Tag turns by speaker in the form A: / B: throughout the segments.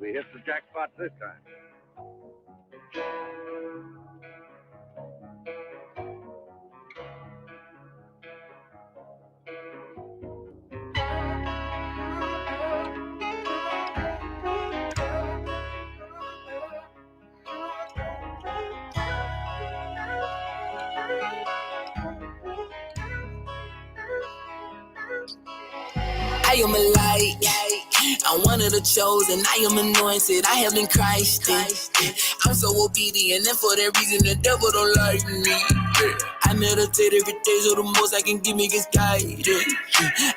A: We hit the jackpot this time.
B: I am a light, I'm one of the chosen, I am anointed, I have been Christed. I'm so obedient, and for that reason the devil don't like me. I meditate every day, so the most I can give me is guidance.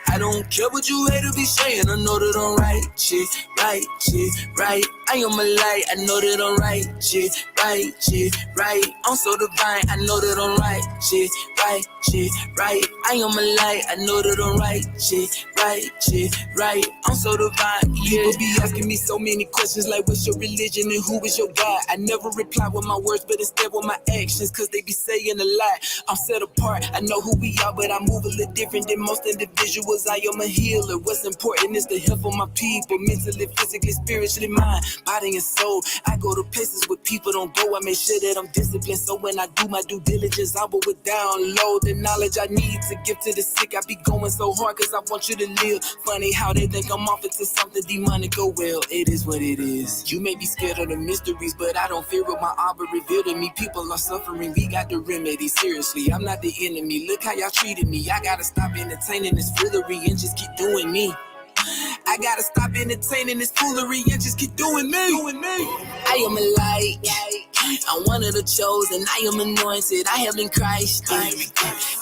B: I don't care what you hate to be saying, I know that I'm righteous, right. I am a light, I know that I'm righteous, right. I'm so divine, I know that I'm righteous, right. I am a light, I know that I'm righteous, right. I'm so divine, yeah. People be asking me so many questions like what's your religion and who is your God? I never reply with my words, but instead with my actions, cause they be saying a lot. I'm set apart, I know who we are, but I move a little different than most individuals. I am a healer. What's important is the health of my people, mentally, physically, spiritually, mind, body, and soul. I go to places where people don't go. I make sure that I'm disciplined, so when I do my due diligence, I will download the knowledge I need to give to the sick. I be going so hard cause I want you to live. Funny how they think I'm off into something demonic. Oh well, it is what it is. You may be scared of the mysteries, but I don't fear what my Abba revealed to me. People are suffering, we got the remedy. Seriously, I'm not the enemy. Look how y'all treated me. I gotta stop entertaining this foolery and just keep doing me. I gotta stop entertaining this foolery and just keep doing me. I am a light, I'm one of the chosen, I am anointed, I have been Christed.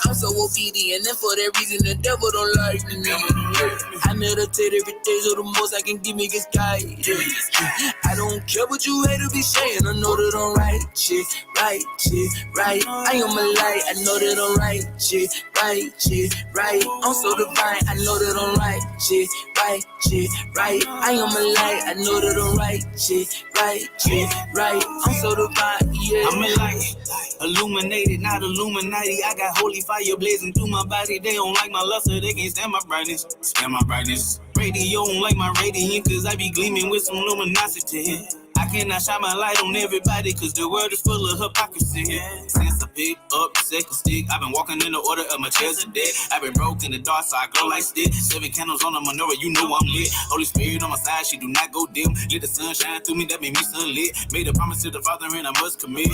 B: I'm so obedient, and for that reason the devil don't like me. I meditate every day, so the most I can give me is guidance. I don't care what you hate to be saying, I know that I'm righteous, right. I am a light, I know that I'm righteous, right. I'm so divine, I know that I'm righteous, right. I am a light, I know that I'm righteous, right. I'm so divine, yeah.
C: I'm a light, illuminated, not Illuminati. I got holy fire blazing through my body. They don't like my luster, they can't stand my brightness. Radio don't like my radiant, cause I be gleaming with some luminosity. I cannot shine my light on everybody, cause the world is full of hypocrisy. Since I picked up the second stick, I've been walking in the order of my chairs a day. I've been broke in the dark, so I glow like stick. 7 candles on the menorah, you know I'm lit. Holy Spirit on my side, she do not go dim. Let the sun shine through me, that made me sunlit. Made a promise to the Father and I must commit.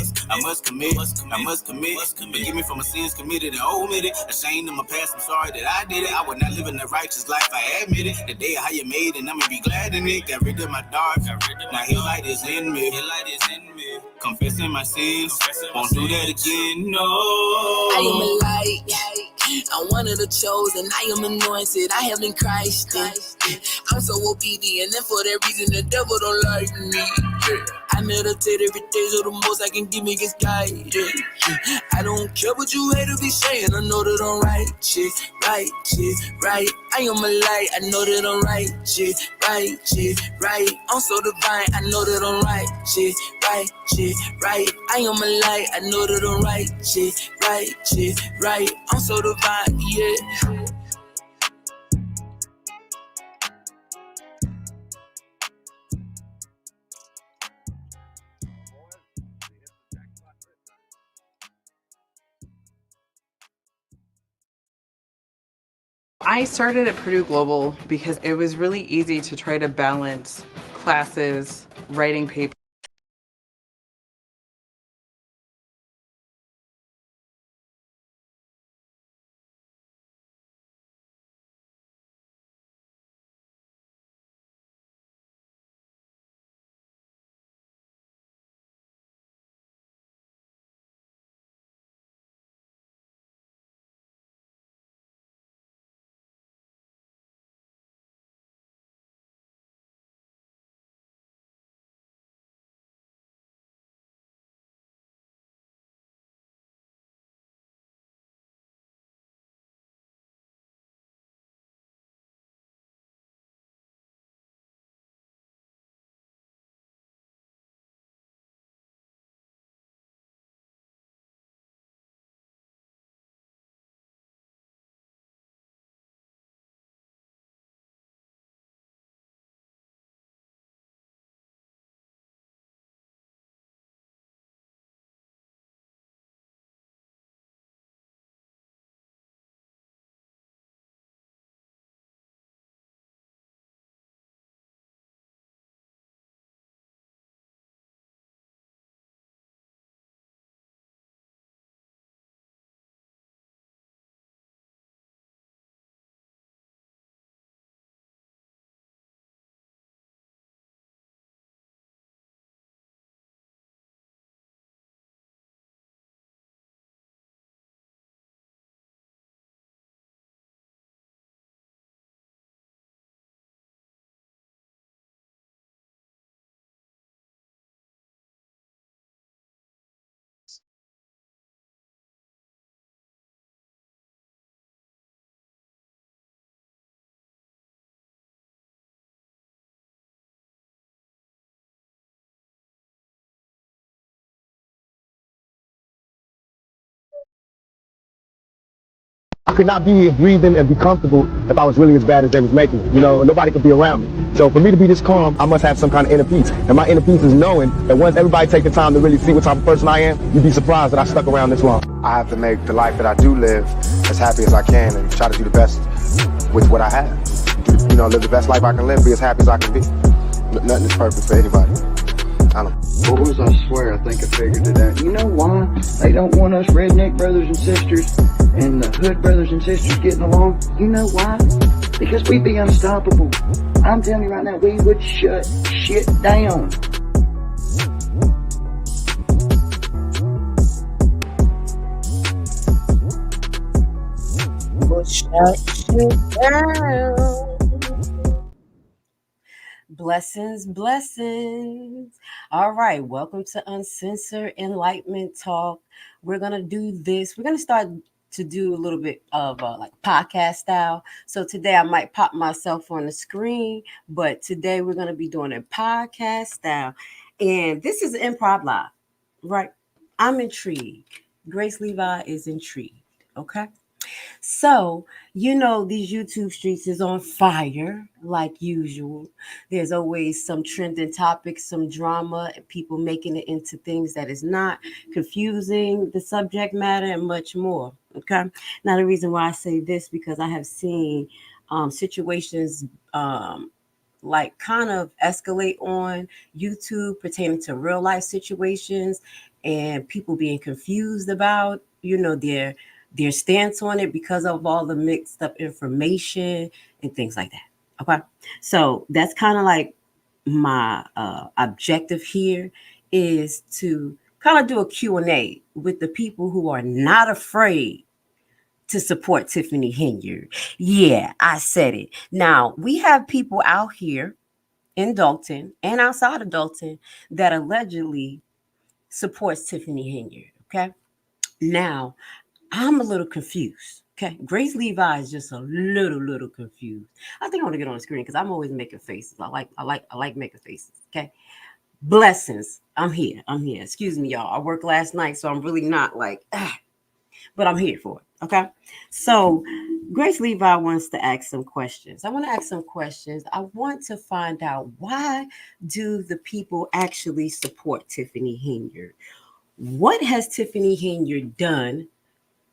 C: Forgive me for my sins committed and omitted. Ashamed of my past, I'm sorry that I did it. I would not live in the righteous life, I admit it. The day how you made it, and I'ma be glad in it. Got rid of my dark, now His light is in me. Confessing my sins, won't do that again, no.
B: I am a light, I'm one of the chosen, I am anointed, I have been Christed. I'm so obedient, and for that reason the devil don't like me. I meditate every day, so the most I can give me is guidance. I don't care what you hate to be saying, I know that I'm righteous, right. I am a light, I know that I'm righteous, right. I'm so divine, I know that I'm righteous, right. I am a light, I know that I'm righteous, right. I'm so divine, yeah.
D: I started at Purdue Global because it was really easy to try to balance classes, writing papers,
E: I could not be here breathing and be comfortable if I was really as bad as they was making it. Nobody could be around me. So for me to be this calm, I must have some kind of inner peace. And my inner peace is knowing that once everybody take the time to really see what type of person I am, you'd be surprised that I stuck around this long. I have to make the life that I do live as happy as I can and try to do the best with what I have. Live the best life I can live, be as happy as I can be. Nothing is perfect for anybody. I don't know.
F: Boys, I swear, I think I figured it out. You know why they don't want us redneck brothers and sisters and the hood brothers and sisters getting along? You know why? Because we'd be unstoppable. I'm telling you right now, we would shut shit down.
G: We'll shut shit down. Blessings. All right, welcome to Uncensored Enlightenment Talk. We're going to do this. We're going to start to do a little bit of like podcast style. So today I might pop myself on the screen, but today we're going to be doing a podcast style. And this is improv live, right? I'm intrigued. Grace Levi is intrigued, okay? So, these YouTube streets is on fire like usual. There's always some trending topics, some drama, and people making it into things that is not, confusing the subject matter and much more. Okay. Now, the reason why I say this, because I have seen situations like kind of escalate on YouTube pertaining to real life situations and people being confused about, their stance on it because of all the mixed up information and things like that. Okay. So that's kind of like my objective here is to kind of do a Q&A with the people who are not afraid to support Tiffany Henyard. Yeah, I said it. Now, we have people out here in Dalton and outside of Dalton that allegedly supports Tiffany Henyard. Okay. Now, I'm a little confused. Okay. Grace Levi is just a little confused. I think I want to get on the screen because I'm always making faces. I like making faces. Okay. Blessings. I'm here. Excuse me, y'all. I worked last night, so I'm really not like, but I'm here for it. Okay. So Grace Levi wants to ask some questions. I want to ask some questions. I want to find out, why do the people actually support Tiffany Henyard? What has Tiffany Henyard done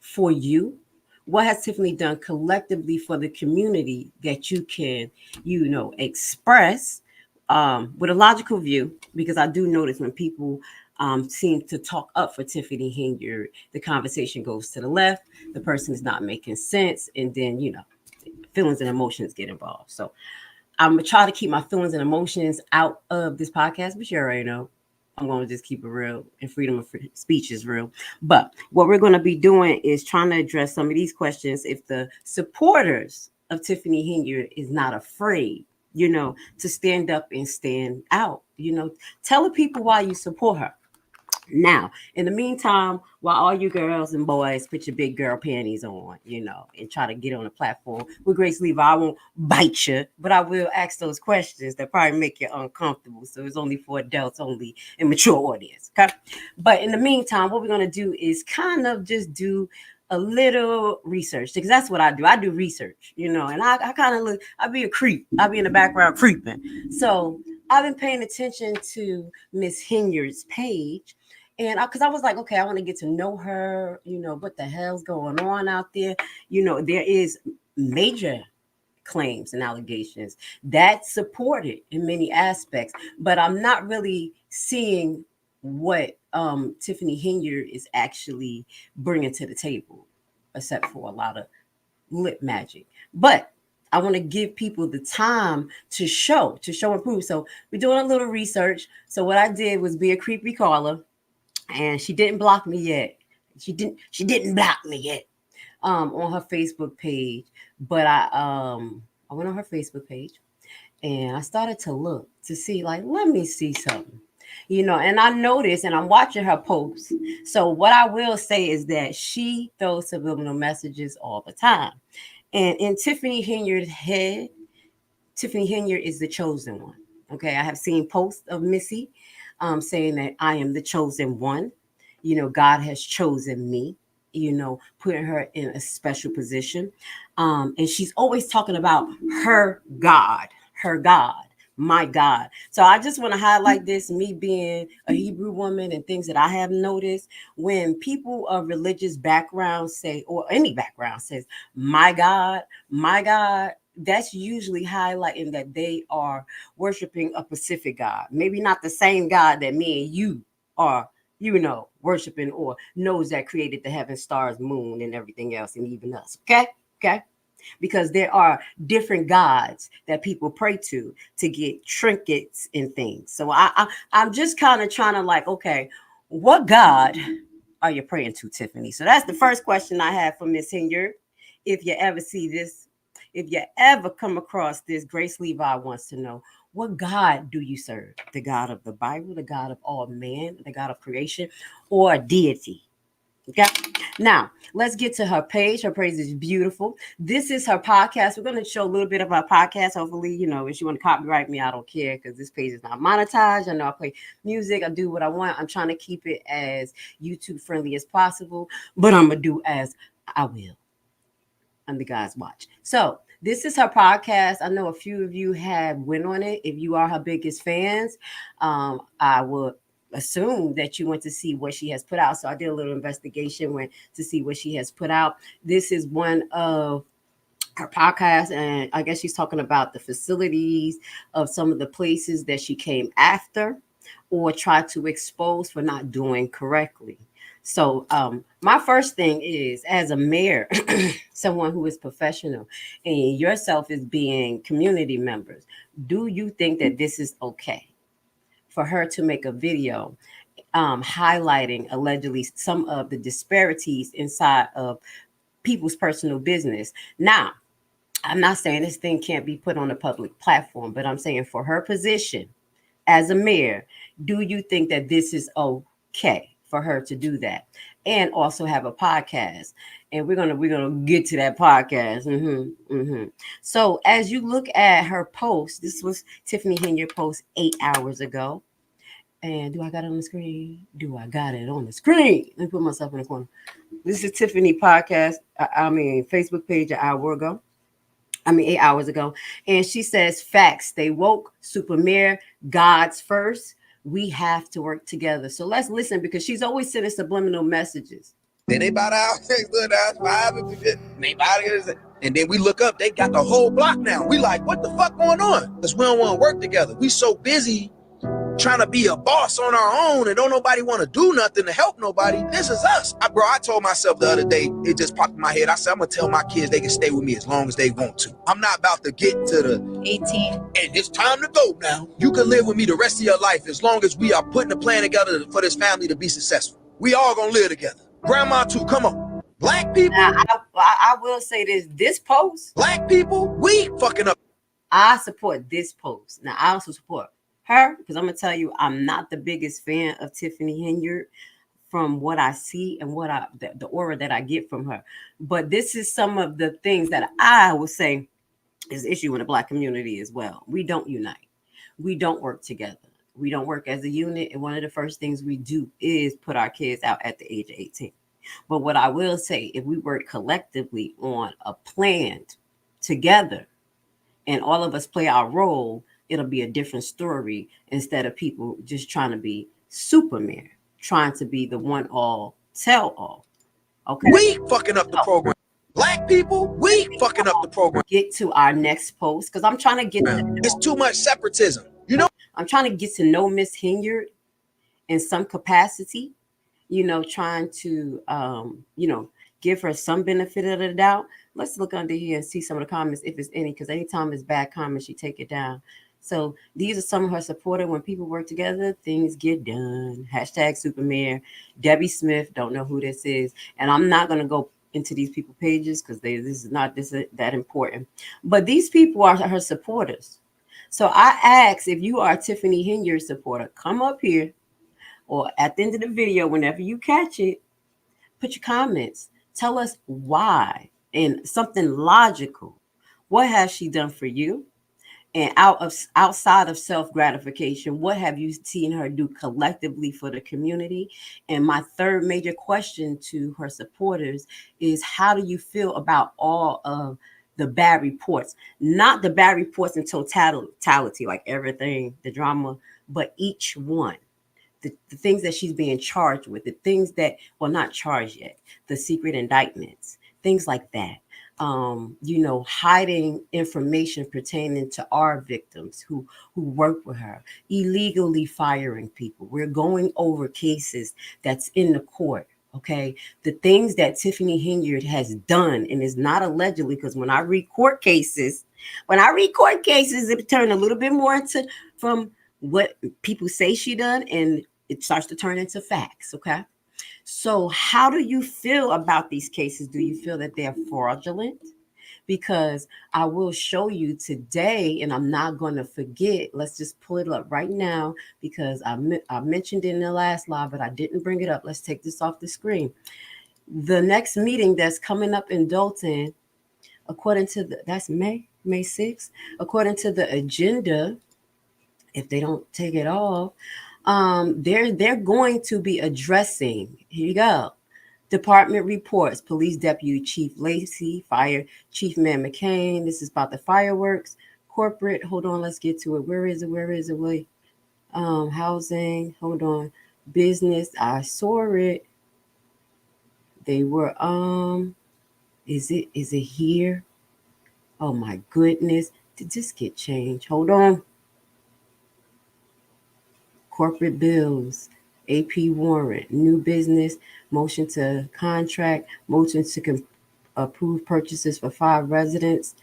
G: for you? What has Tiffany done collectively for the community that you can, express with a logical view? Because I do notice when people seem to talk up for Tiffany Henyard, the conversation goes to the left, the person is not making sense, and then, feelings and emotions get involved. So I'm going to try to keep my feelings and emotions out of this podcast, but you already know. I'm going to just keep it real, and freedom of speech is real. But what we're going to be doing is trying to address some of these questions. If the supporters of Tiffany Henyard is not afraid, to stand up and stand out, tell the people why you support her. Now, in the meantime, while all you girls and boys put your big girl panties on, and try to get on the platform with Grace Levi, I won't bite you, but I will ask those questions that probably make you uncomfortable. So it's only for adults, only and mature audience. Okay. But in the meantime, what we're going to do is kind of just do a little research, because that's what I do. I do research, and I kind of look, I'll be a creep. I'll be in the background creeping. So I've been paying attention to Miss Henyard's page. And because I was like, okay, I want to get to know her, what the hell's going on out there. There is major claims and allegations that support it in many aspects, but I'm not really seeing what Tiffany Henyard is actually bringing to the table, except for a lot of lip magic. But I want to give people the time to show and prove. So we're doing a little research. So what I did was be a creepy caller. And she didn't block me yet. She didn't block me yet on her Facebook page. But I went on her Facebook page and I started to look to see, like, let me see something. And I noticed, and I'm watching her posts. So what I will say is that she throws subliminal messages all the time. And in Tiffany Henyard's head, Tiffany Henyard is the chosen one. Okay, I have seen posts of Missy saying that I am the chosen one. God has chosen me. putting her in a special position. And she's always talking about her God, my God. So I just want to highlight this, me being a Hebrew woman and things that I have noticed when people of religious background say, or any background says, my God, that's usually highlighting that they are worshiping a specific God. Maybe not the same God that me and you are, worshiping, or knows that created the heaven, stars, moon, and everything else, and even us. Okay. Because there are different gods that people pray to get trinkets and things. So I'm just kind of trying to like, okay, what God are you praying to, Tiffany? So that's the first question I have for Miss Henyard. If you ever see this, if you ever come across this, Grace Levi wants to know, what God do you serve? The God of the Bible, the God of all man, the God of creation, or a deity? Okay. Now, let's get to her page. Her page is beautiful. This is her podcast. We're going to show a little bit of our podcast. Hopefully, if you want to copyright me, I don't care, because this page is not monetized. I know I play music. I do what I want. I'm trying to keep it as YouTube friendly as possible, but I'm going to do as I will under God's watch. So this is her podcast. I know a few of you have went on it. If you are her biggest fans, I would assume that you went to see what she has put out. So I did a little investigation, went to see what she has put out. This is one of her podcasts, and I guess she's talking about the facilities of some of the places that she came after or tried to expose for not doing correctly. So my first thing is, as a mayor, someone who is professional, and yourself as being community members, do you think that this is okay for her to make a video highlighting allegedly some of the disparities inside of people's personal business? Now, I'm not saying this thing can't be put on a public platform, but I'm saying for her position as a mayor, do you think that this is okay for her to do that and also have a podcast? And we're gonna get to that podcast. So as you look at her post, this was Tiffany Henyard post 8 hours ago. And do I got it on the screen? Do I got it on the screen? Let me put myself in the corner. This is Tiffany podcast. Facebook page an hour ago. 8 hours ago. And she says, facts, stay woke, super mayor, God's first. We have to work together. So let's listen, because she's always sending subliminal messages.
H: Then they bought out 5 and they bought it. And then we look up, they got the whole block now. We like, what the fuck going on? Because we don't want to work together. We so busy trying to be a boss on our own, and don't nobody want to do nothing to help nobody. This is us. I told myself the other day, it just popped in my head. I said, I'm going to tell my kids they can stay with me as long as they want to. I'm not about to get to the 18 and it's time to go now. You can live with me the rest of your life as long as we are putting a plan together for this family to be successful. We all going to live together. Grandma too, come on. Black people.
G: Now, I will say this post.
H: Black people, we fucking up.
G: I support this post. Now, I also support her, because I'm gonna tell you, I'm not the biggest fan of Tiffany Henyard from what I see and what the aura that I get from her. But this is some of the things that I would say is an issue in the Black community as well. We don't unite. We don't work together. We don't work as a unit. And one of the first things we do is put our kids out at the age of 18. But what I will say, if we work collectively on a plan together and all of us play our role, it'll be a different story, instead of people just trying to be Superman, trying to be the one all tell all. Okay.
H: We fucking up the program. Black people, we fucking up the program.
G: Get to our next post, because I'm trying to get
H: it's too much separatism.
G: I'm trying to get to know Miss Henyard in some capacity, trying to give her some benefit of the doubt. Let's look under here and see some of the comments, if it's any, because anytime it's bad comments, she take it down. So these are some of her supporters. When people work together, things get done. Hashtag Supermayor. Debbie Smith, don't know who this is. And I'm not going to go into these people pages because this is not that important. But these people are her supporters. So I ask, if you are a Tiffany Henyard supporter, come up here, or at the end of the video, whenever you catch it, put your comments. Tell us why, and something logical. What has she done for you? And outside of self-gratification, what have you seen her do collectively for the community? And my third major question to her supporters is, how do you feel about all of the bad reports? Not the bad reports in totality, like everything, the drama, but each one. The things that she's being charged with, the things that, well, not charged yet, the secret indictments, things like that. Hiding information pertaining to our victims who work with her, illegally firing people. We're going over cases that's in the court. Okay, the things that Tiffany Henyard has done, and is not allegedly, because when I read court cases, it turned a little bit more into from what people say she done, and it starts to turn into facts. Okay. So how do you feel about these cases? Do you feel that they're fraudulent? Because I will show you today, and I'm not going to forget. Let's just pull it up right now, because I mentioned it in the last live, but I didn't bring it up. Let's take this off the screen. The next meeting that's coming up in Dalton, according to that's May 6th, according to the agenda, if they don't take it off, they're going to be addressing, here you go, department reports, police deputy chief Lacey, fire chief man McCain. This is about the fireworks. Corporate, hold on, let's get to it. Where is it? Wait. Housing, hold on. Business, I saw it. They were is it here? Oh my goodness. Did this get changed? Hold on. Corporate bills, AP warrant, new business, motion to contract, motion to approve purchases for 5 residents.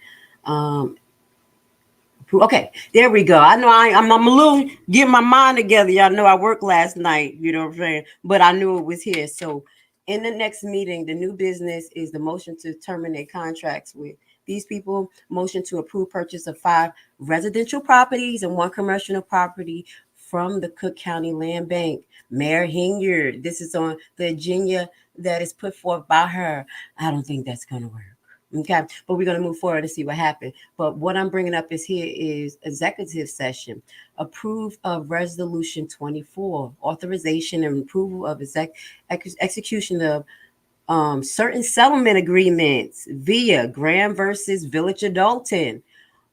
G: Okay, there we go. I know I'm a little getting my mind together. Y'all know I worked last night, you know what I'm saying? But I knew it was here. So in the next meeting, the new business is the motion to terminate contracts with these people, motion to approve purchase of 5 residential properties and 1 commercial property from the Cook County Land Bank. Mayor Henyard, this is on the agenda that is put forth by her. I don't think that's going to work. Okay, but we're going to move forward and see what happened. But what I'm bringing up is executive session, approve of resolution 24, authorization and approval of execution of certain settlement agreements via Graham versus Village of Dalton,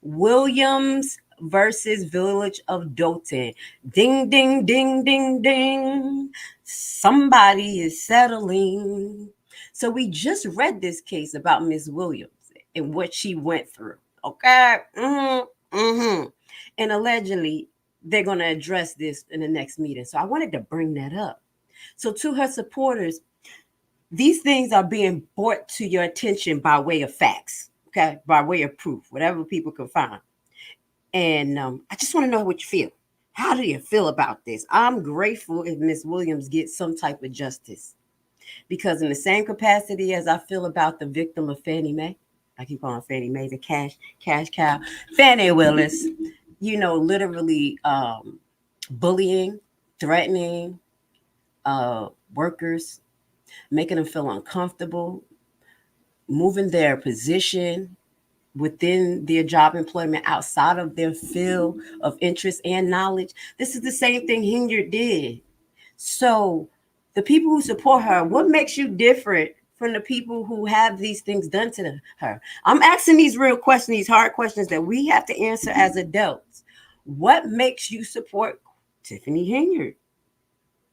G: Williams versus Village of Dalton. Ding, ding, ding, ding, ding. Somebody is settling. So we just read this case about Miss Williams and what she went through. Okay. And allegedly, they're going to address this in the next meeting. So I wanted to bring that up. So to her supporters, these things are being brought to your attention by way of facts. Okay. By way of proof, whatever people can find. And I just want to know what you feel. How do you feel about this? I'm grateful if Miss Williams gets some type of justice. Because in the same capacity as I feel about the victim of Fannie Mae, I keep calling Fannie Mae the cash cow, Fannie Willis, literally bullying, threatening workers, making them feel uncomfortable, moving their position within their job employment outside of their field of interest and knowledge. This is the same thing Henyard did. So the people who support her, what makes you different from the people who have these things done to her? I'm asking these real questions, these hard questions that we have to answer as adults. What makes you support Tiffany Henyard?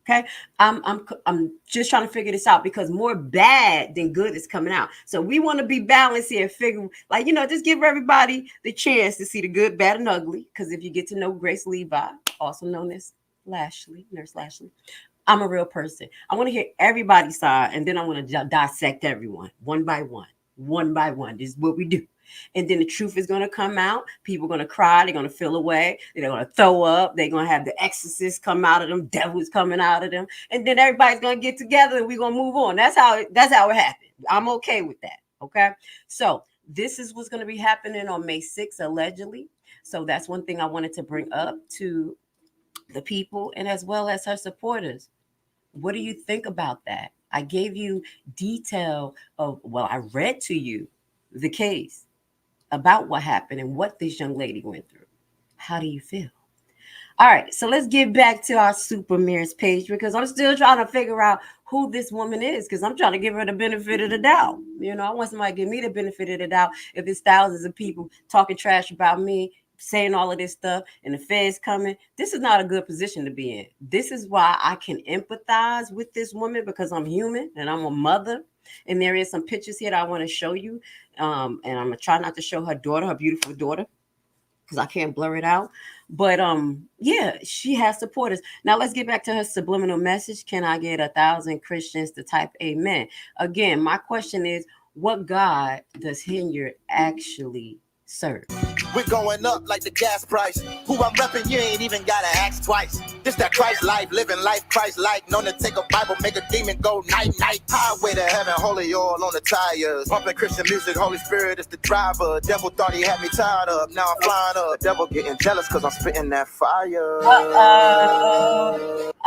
G: Okay, I'm just trying to figure this out, because more bad than good is coming out. So we want to be balanced here and figure, just give everybody the chance to see the good, bad, and ugly. Because if you get to know Grace Levi, also known as Nurse Lashley, I'm a real person. I want to hear everybody's side, and then I want to dissect everyone one by one. This is what we do. And then the truth is going to come out. People are going to cry. They're going to feel away. They're going to throw up. They're going to have the exorcist come out of them. Devils coming out of them. And then everybody's going to get together and we're going to move on. That's how it happened. I'm okay with that. Okay. So this is what's going to be happening on May 6th, allegedly. So that's one thing I wanted to bring up to the people and as well as her supporters. What do you think about that? I gave you detail of, I read to you the case about what happened and what this young lady went through. How do you feel? All right, so let's get back to our Super Mirrors page because I'm still trying to figure out who this woman is because I'm trying to give her the benefit of the doubt. You know, I want somebody to give me the benefit of the doubt if it's thousands of people talking trash about me, saying all of this stuff, and the feds coming. This is not a good position to be in. This is why I can empathize with this woman because I'm human and I'm a mother. And there is some pictures here that I want to show you. And I'm going to try not to show her daughter, her beautiful daughter, because I can't blur it out. But yeah, she has supporters. Now let's get back to her subliminal message. Can I get 1,000 Christians to type amen? Again, my question is, what God does Henyard actually serve?
I: We're going up like the gas price. Who I'm repping, you ain't even gotta ask twice. This that Christ life, living life Christ-like. Known to take a Bible, make a demon go night-night. Highway to heaven, holy oil on the tires. Pumping Christian music, Holy Spirit is the driver. Devil thought he had me tied up, now I'm flying up. The devil getting jealous cause I'm spitting that fire.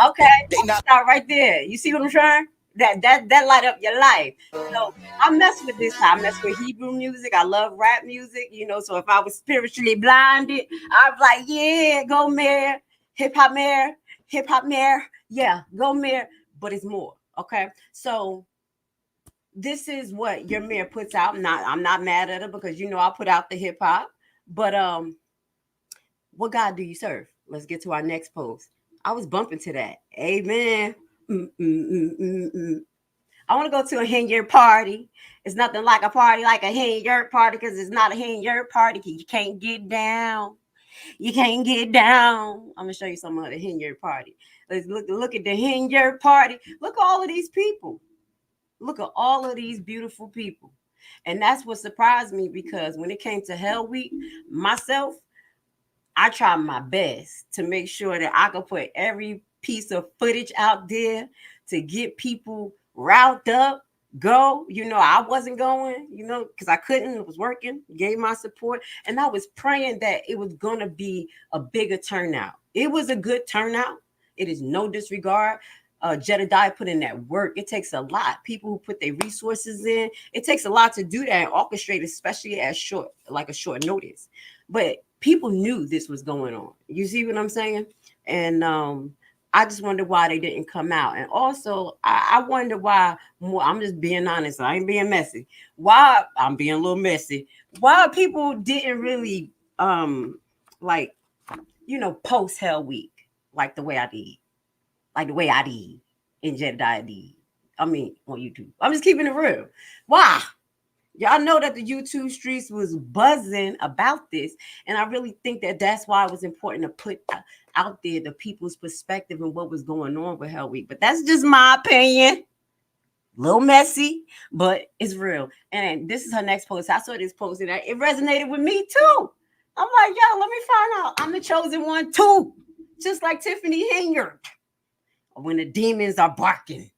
G: Okay, stop right there. You see what I'm trying? That light up your life. So I mess with this. I mess with Hebrew music. I love rap music, you know. So if I was spiritually blinded, I'd be like, yeah, go mayor, hip hop mayor, yeah, go mayor. But it's more, okay. So this is what your mayor puts out. I'm not mad at her because you know I put out the hip hop. But what God do you serve? Let's get to our next post. I was bumping to that. Amen. I want to go to a Henyard party. It's nothing like a party like a Henyard party because it's not a Henyard party. You can't get down. You can't get down. I'm gonna show you some of the Henyard party. Let's look at the Henyard party. Look at all of these people. Look at all of these beautiful people. And that's what surprised me because when it came to Hell Week, myself, I tried my best to make sure that I could put every piece of footage out there to get people riled up, go. You know, I wasn't going, you know, because I couldn't, it was working, gave my support. And I was praying that it was going to be a bigger turnout. It was a good turnout. It is no disregard. Jedediah put in that work. It takes a lot. People who put their resources in, it takes a lot to do that and orchestrate, especially at short notice. But people knew this was going on. You see what I'm saying? And I just wonder why they didn't come out. And also, I wonder why more. I'm just being honest. I ain't being messy. Why I'm being a little messy. Why people didn't really like, you know, post Hell Week like the way I did. Like the way I did and Jedediah did. I mean, on YouTube. I'm just keeping it real. Why? Y'all know that the YouTube streets was buzzing about this. And I really think that that's why it was important to put out there the people's perspective and what was going on with Hell Week. But that's just my opinion. A little messy, but it's real. And this is her next post. I saw this post and it resonated with me too. I'm like, yo, let me find out. I'm the chosen one too. Just like Tiffany Henyard. When the demons are barking,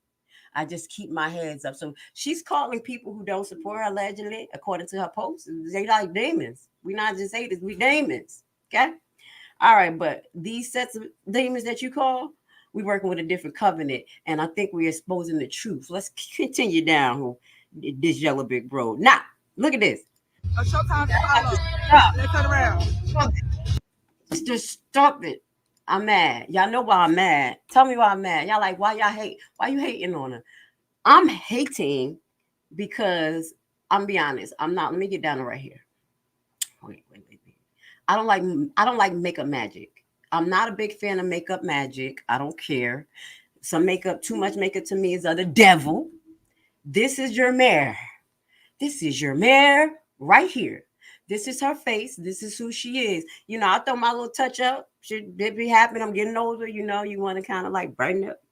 G: I just keep my heads up. So she's calling people who don't support her, allegedly, according to her posts, they like demons. We not just haters, we demons. Okay? All right, but these sets of demons that you call, we're working with a different covenant, and I think we're exposing the truth. Let's continue down this yellow brick road. Now, look at this.
J: A showtime to follow. Let's turn around.
G: Just stop it. I'm mad. Y'all know why I'm mad. Tell me why I'm mad. Y'all like, why y'all hate? Why you hating on her? I'm hating because I'm be honest. I'm not. Let me get down to right here. Wait. I don't like makeup magic. I'm not a big fan of makeup magic. I don't care. Some makeup, too much makeup to me is of the devil. This is your mayor. This is your mayor right here. This is her face. This is who she is. You know, I throw my little touch up. Should it be happening? I'm getting older. You know, you want to kind of like brighten up.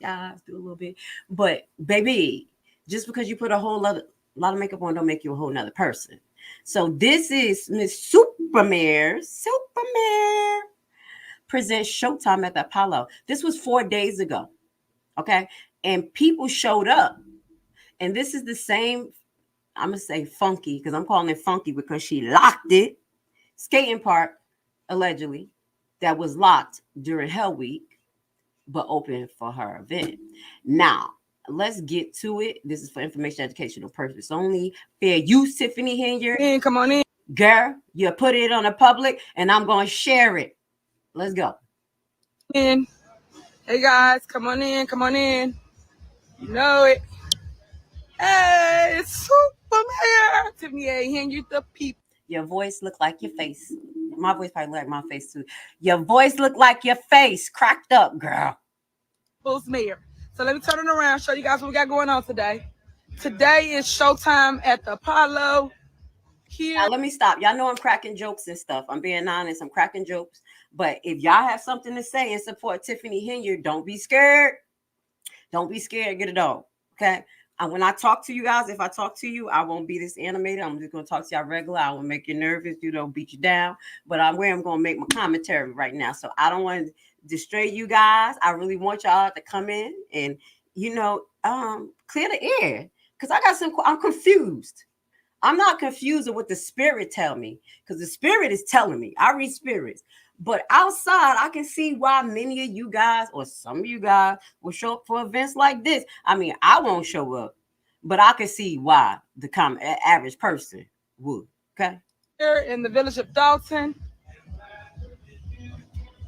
G: Yeah, do a little bit. But baby, just because you put a lot of makeup on don't make you a whole nother person. So this is Miss Supermare presents Showtime at the Apollo. This was 4 days ago. Okay. And people showed up. And this is the same, I'm going to say funky because I'm calling it funky because she locked it. Skating park, allegedly, that was locked during Hell Week, but open for her event. Now, let's get to it. This is for information, educational purpose only. Fair use, Tiffany Henyard.
J: Come on in.
G: Girl, you put it on the public and I'm going to share it. Let's go.
J: Hey guys, come on in, come on in. You know it. Hey, it's Super Mayor Tiffany Henyard, the people.
G: Your voice look like your face. My voice probably look like my face too. Your voice look like your face. Cracked up, girl.
J: People's Mayor. So let me turn it around, show you guys what we got going on today. Today is showtime at the Apollo. Here.
G: Now, let me stop. Y'all know I'm cracking jokes and stuff. I'm being honest. I'm cracking jokes. But if y'all have something to say and support Tiffany Henyard, don't be scared. Don't be scared. Get a dog. Okay? And when I talk to you guys, if I talk to you, I won't be this animated. I'm just going to talk to y'all regular. I won't make you nervous. You don't beat you down. But I'm going to make my commentary right now. So I don't want to distray you guys. I really want y'all to come in and, clear the air. Because I'm confused. I'm not confused with what the spirit tell me, because the spirit is telling me. I read spirits. But outside, I can see why many of you guys or some of you guys will show up for events like this. I mean, I won't show up, but I can see why the average person would. Okay.
J: Here in the village of Dalton.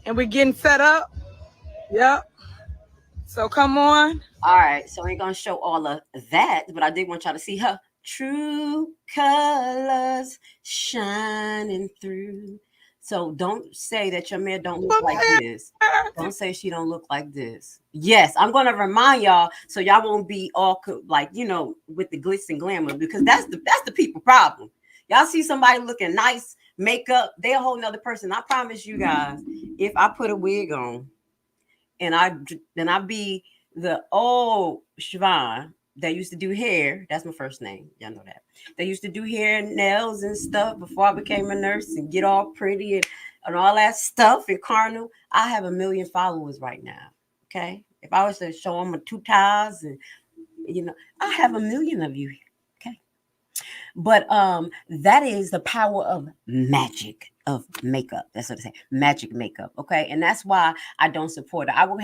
J: And we're getting set up. Yep. So come on.
G: All right. So I ain't going to show all of that, but I did want y'all to see her true colors shining through. So don't say that your mayor don't look like this. Don't say she don't look like this. Yes, I'm going to remind y'all so y'all won't be all like, with the glitz and glamour, because that's the people problem. Y'all see somebody looking nice, makeup, they a whole nother person. I promise you guys, if I put a wig on and I be the old Siobhan that used to do hair. That's my first name. Y'all know that. They used to do hair and nails and stuff before I became a nurse and get all pretty and all that stuff and carnal. I have 1 million followers right now. Okay. If I was to show them my 2 ties and, I have 1 million of you. Okay. But that is the power of magic of makeup. That's what I say. Magic makeup. Okay. And that's why I don't support it. I would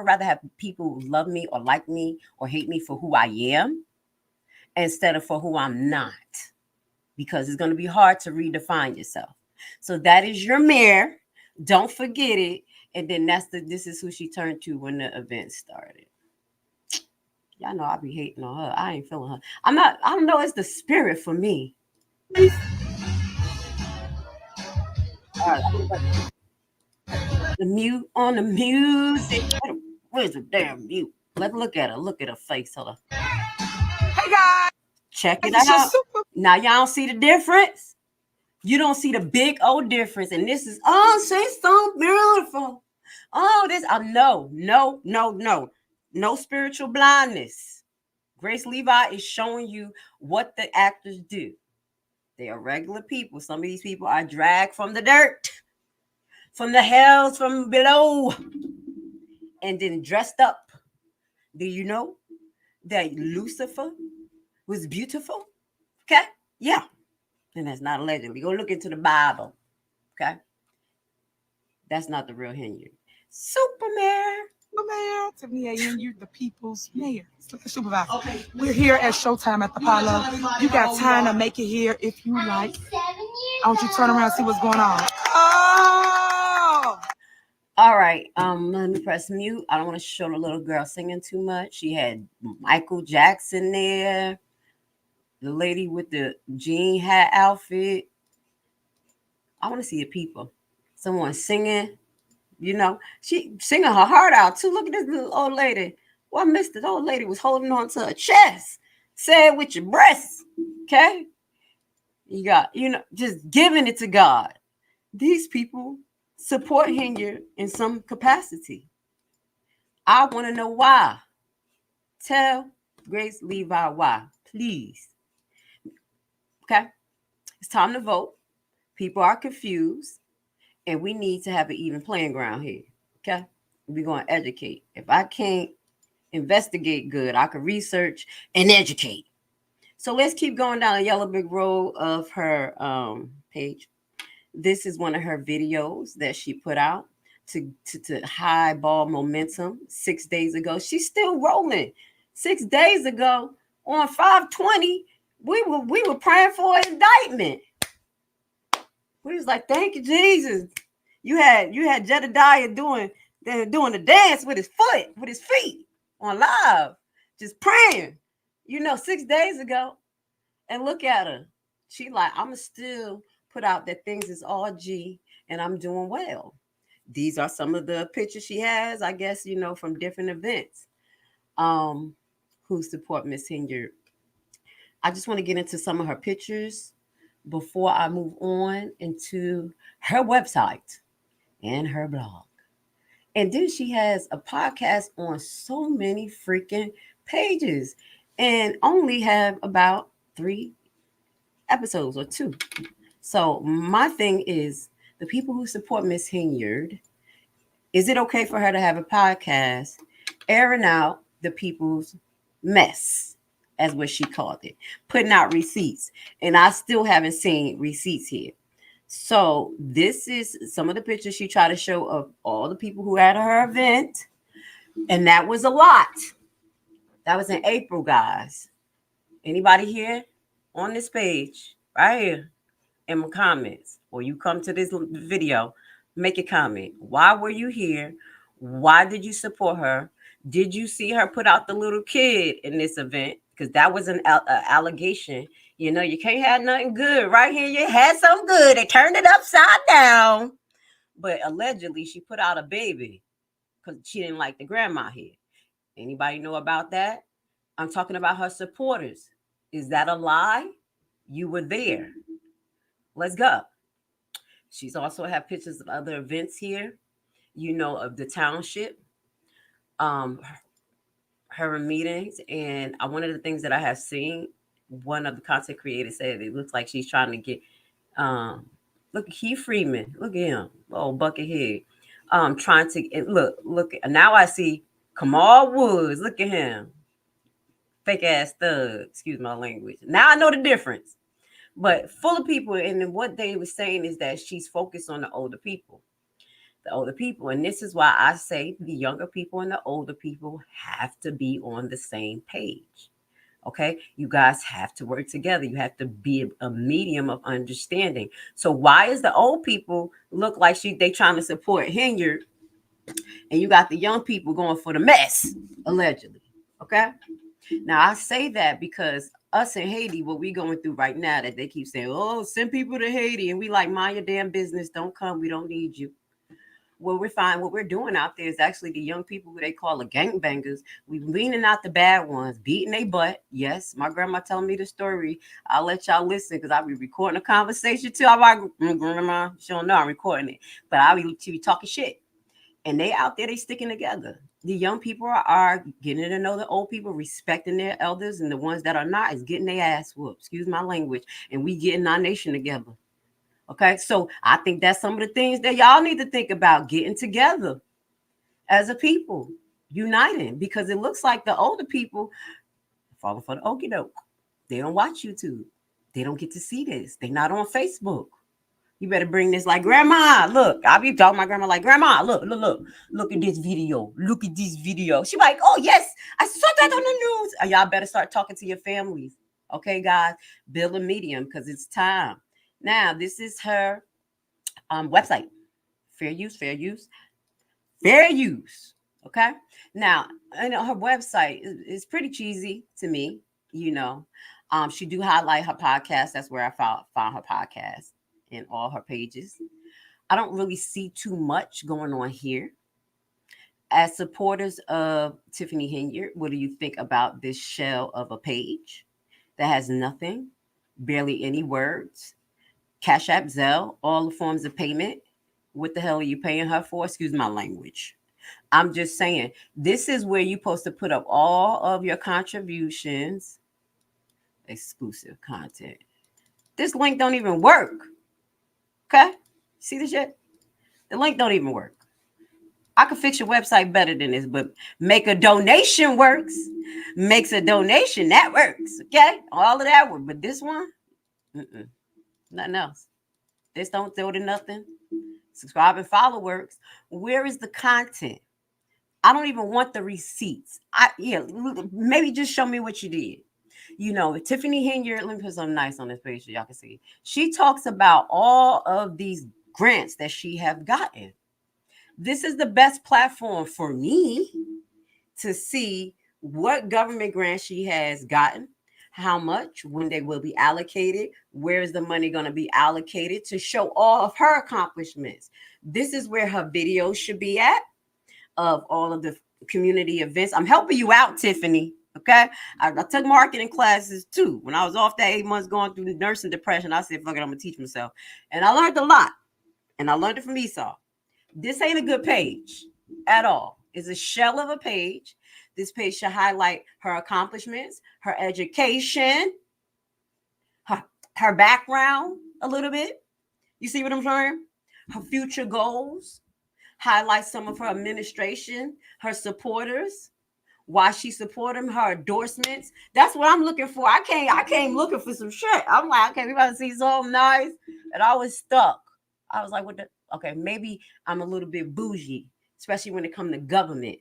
G: rather have people love me or like me or hate me for who I am instead of for who I'm not, because it's going to be hard to redefine yourself. So that is your mayor. Don't forget it. And then this is who she turned to when the event started. Y'all know I be hating on her. I ain't feeling her. I don't know. It's the spirit for me. All right. The mute on the music. Where's the damn mute? Let's look at her. Look at her face. Hold on.
J: Hey guys.
G: Check it out. Now y'all don't see the difference. You don't see the big old difference. And this is, she's so beautiful. No spiritual blindness. Grace Levi is showing you what the actors do. They are regular people. Some of these people are dragged from the dirt, from the hells from below, and then dressed up. Do you know that Lucifer was beautiful? Okay? Yeah. And that's not allegedly. Go look into the Bible. Okay? That's not the real Henyard. Superman.
J: Mayor Tiffany Henyard, the people's mayor. Supervisor. Okay. We're here at Showtime at the Apollo. You got time to make it here if you like. I want you to turn around and see what's going on. Oh!
G: All right. Let me press mute. I don't want to show the little girl singing too much. She had Michael Jackson there. The lady with the jean hat outfit. I want to see the people. Someone singing. She singing her heart out too. Look at this little old lady. Well, I missed it. The old lady was holding on to her chest. Say it with your breasts. Okay? You got, just giving it to God. These people support Henyard in some capacity. I want to know why. Tell Grace Levi why, please. Okay? It's time to vote. People are confused. And we need to have an even playing ground here. Okay? We're going to educate. If I can't investigate good, I can research and educate. So let's keep going down the yellow brick road of her page. This is one of her videos that she put out to highball momentum 6 days ago. She's still rolling. 6 days ago on 5/20, we were praying for an indictment. We was like, thank you, Jesus. You had Jedediah doing the dance with his foot, with his feet on live, just praying, 6 days ago. And look at her. She like, I'ma still put out that things is all G and I'm doing well. These are some of the pictures she has, I guess, from different events. Who support Miss Henyard. I just want to get into some of her pictures before I move on into her website and her blog. And then she has a podcast on so many freaking pages and only have about 3 episodes or 2. So my thing is, the people who support Miss Henyard, is it okay for her to have a podcast airing out the people's mess, as what she called it, putting out receipts? And I still haven't seen receipts here. So this is some of the pictures she tried to show of all the people who had her event. And that was a lot. That was in April, guys. Anybody here on this page right here in my comments, or you come to this video, make a comment. Why were you here? Why did you support her? Did you see her put out the little kid in this event? Because that was an allegation. You can't have nothing good. Right here, you had some good. They turned it upside down. But allegedly, she put out a baby because she didn't like the grandma here. Anybody know about that? I'm talking about her supporters. Is that a lie? You were there. Let's go. She's also have pictures of other events here, of the township, her meetings. And one of the things that I have seen, one of the content creators said it looks like she's trying to get, look at Keith Freeman. Look at him, oh buckethead. Trying to look. Now I see Kamal Woods. Look at him, fake ass thug. Excuse my language. Now I know the difference. But full of people, and what they were saying is that she's focused on the older people. And this is why I say the younger people and the older people have to be on the same page. Okay, you guys have to work together. You have to be a medium of understanding. So why is the old people look like they trying to support Henyard, and you got the young people going for the mess, allegedly? Okay, now I say that because us in Haiti, what we going through right now, that they keep saying, oh, send people to Haiti, and we like, mind your damn business, don't come, we don't need you. What we're doing out there is actually the young people who they call the gangbangers. We leaning out the bad ones, beating their butt. Yes, my grandma telling me the story. I'll let y'all listen because I'll be recording a conversation too. I'm like, grandma, she don't know I'm recording it, but I'll be talking shit. And they out there, they sticking together. The young people are getting to know the old people, respecting their elders, and the ones that are not is getting their ass whooped. Excuse my language. And we getting our nation together. Okay, so I think that's some of the things that y'all need to think about, getting together as a people, uniting, because it looks like the older people falling for the okie doke. They don't watch YouTube. They don't get to see this. They're not on Facebook. You better bring this, like, grandma, look. I'll be talking to my grandma like, grandma, look at this video. Look at this video. She's like, oh, yes, I saw that on the news. Y'all better start talking to your families. Okay, guys, build a medium because it's time. Now, this is her website. Fair use. Okay. Now, her website is pretty cheesy to me. She do highlight her podcast. That's where I found her podcast in all her pages. I don't really see too much going on here. As supporters of Tiffany Henyard, what do you think about this shell of a page that has nothing, barely any words? Cash App, Zelle, all the forms of payment. What the hell are you paying her for? Excuse my language. I'm just saying, this is where you're supposed to put up all of your contributions. Exclusive content. This link don't even work. Okay? See the shit? The link don't even work. I could fix your website better than this, but make a donation works. Makes a donation, that works. Okay? All of that works. But this one, nothing else. This don't throw to nothing. Subscribe and follow works. Where is the content? I don't even want the receipts. Maybe just show me what you did. You know, Tiffany Henyard, let me put something nice on this page so y'all can see. She talks about all of these grants that she have gotten. This is the best platform for me to see what government grants she has gotten, how much, when they will be allocated, where is the money going to be allocated, to show all of her accomplishments. This is where her videos should be at, of all of the community events. I'm helping you out, Tiffany. Okay. I took marketing classes too. When I was off that 8 months going through the nursing depression, I said, fuck it, I'm gonna teach myself. And I learned a lot. And I learned it from Esau. This ain't a good page at all. It's a shell of a page. This page should highlight her accomplishments, her education, her background a little bit. You see what I'm saying? Her future goals. Highlight some of her administration, her supporters, why she support them, her endorsements. That's what I'm looking for. I came looking for some shit. I'm like, okay, we about to see something nice. And I was stuck. I was like, what the? Okay, maybe I'm a little bit bougie, especially when it comes to government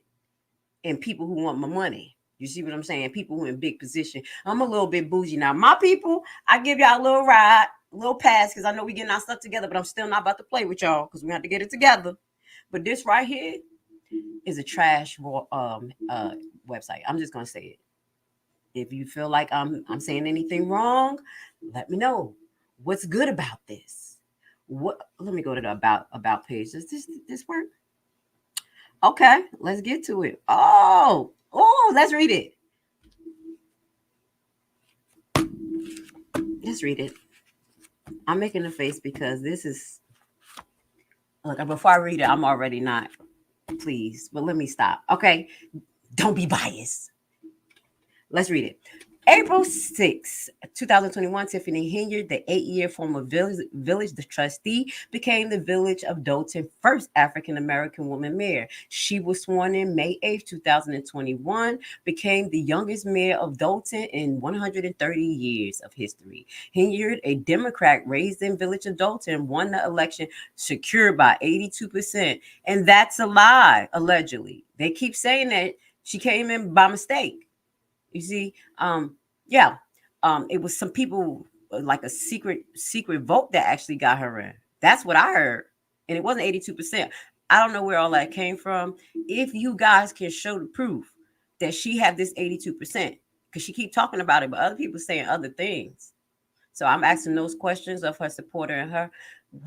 G: and people who want my money. You see what I'm saying? People who are in big position. I'm a little bit bougie now. My people, I give y'all a little ride, a little pass, because I know we getting our stuff together, but I'm still not about to play with y'all because we have to get it together. But this right here is a trash website. I'm just gonna say it. If you feel like I'm saying anything wrong, let me know. What's good about this? What? Let me go to the about page. Does this work? Okay, let's get to it. Oh, let's read it. Let's read it. I'm making a face because this is. Look, before I read it, I'm already not pleased, but let me stop. Okay. Don't be biased. Let's read it. April 6, 2021, Tiffany Henyard, the 8-year former village trustee, became the village of Dolton first African-American woman mayor. She was sworn in May 8, 2021, became the youngest mayor of Dolton in 130 years of history. Henyard, a Democrat raised in village of Dolton, won the election secured by 82%. And that's a lie, allegedly. They keep saying that she came in by mistake. You see, it was some people like a secret vote that actually got her in. That's what I heard. And it wasn't 82%. I don't know where all that came from. If you guys can show the proof that she had this 82%, because she keep talking about it, but other people saying other things. So I'm asking those questions of her supporter and her.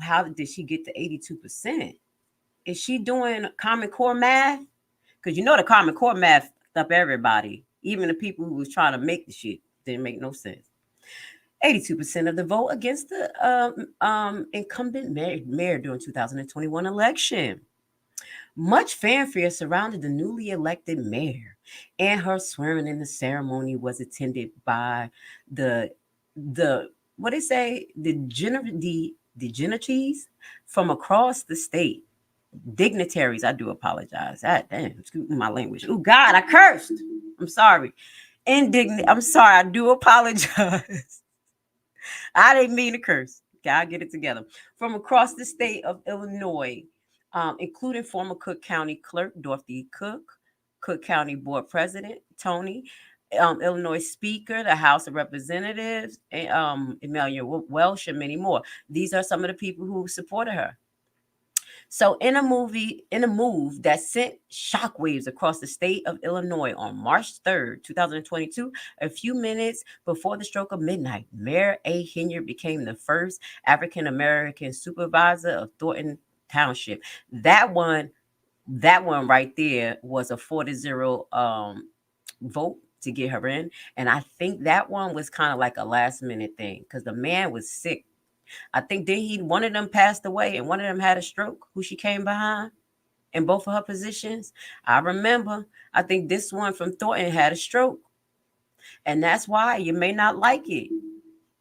G: How did she get to 82%? Is she doing Common Core math? Because you know the Common Core math up everybody. Even the people who was trying to make the shit didn't make no sense. 82% of the vote against the incumbent mayor during 2021 election. Much fanfare surrounded the newly elected mayor, and her swearing in the ceremony was attended by the what they say, the dignitaries from across the state. Dignitaries, I do apologize. Damn, excuse my language. Oh God, I cursed. I'm sorry. Indignant. I'm sorry. I do apologize. I didn't mean to curse. Okay, I'll get it together. From across the state of Illinois, including former Cook County Clerk Dorothy Cook, Cook County Board President Tony, Illinois Speaker, the House of Representatives, Amelia Welsh, and many more. These are some of the people who supported her. So in a move that sent shockwaves across the state of Illinois on March 3rd, 2022, a few minutes before the stroke of midnight, Mayor A. Henyard became the first African-American supervisor of Thornton Township. That one right there was a 4-0 vote to get her in. And I think that one was kind of like a last minute thing because the man was sick. I think one of them passed away and one of them had a stroke, who she came behind in both of her positions. I remember, I think this one from Thornton had a stroke. And that's why you may not like it.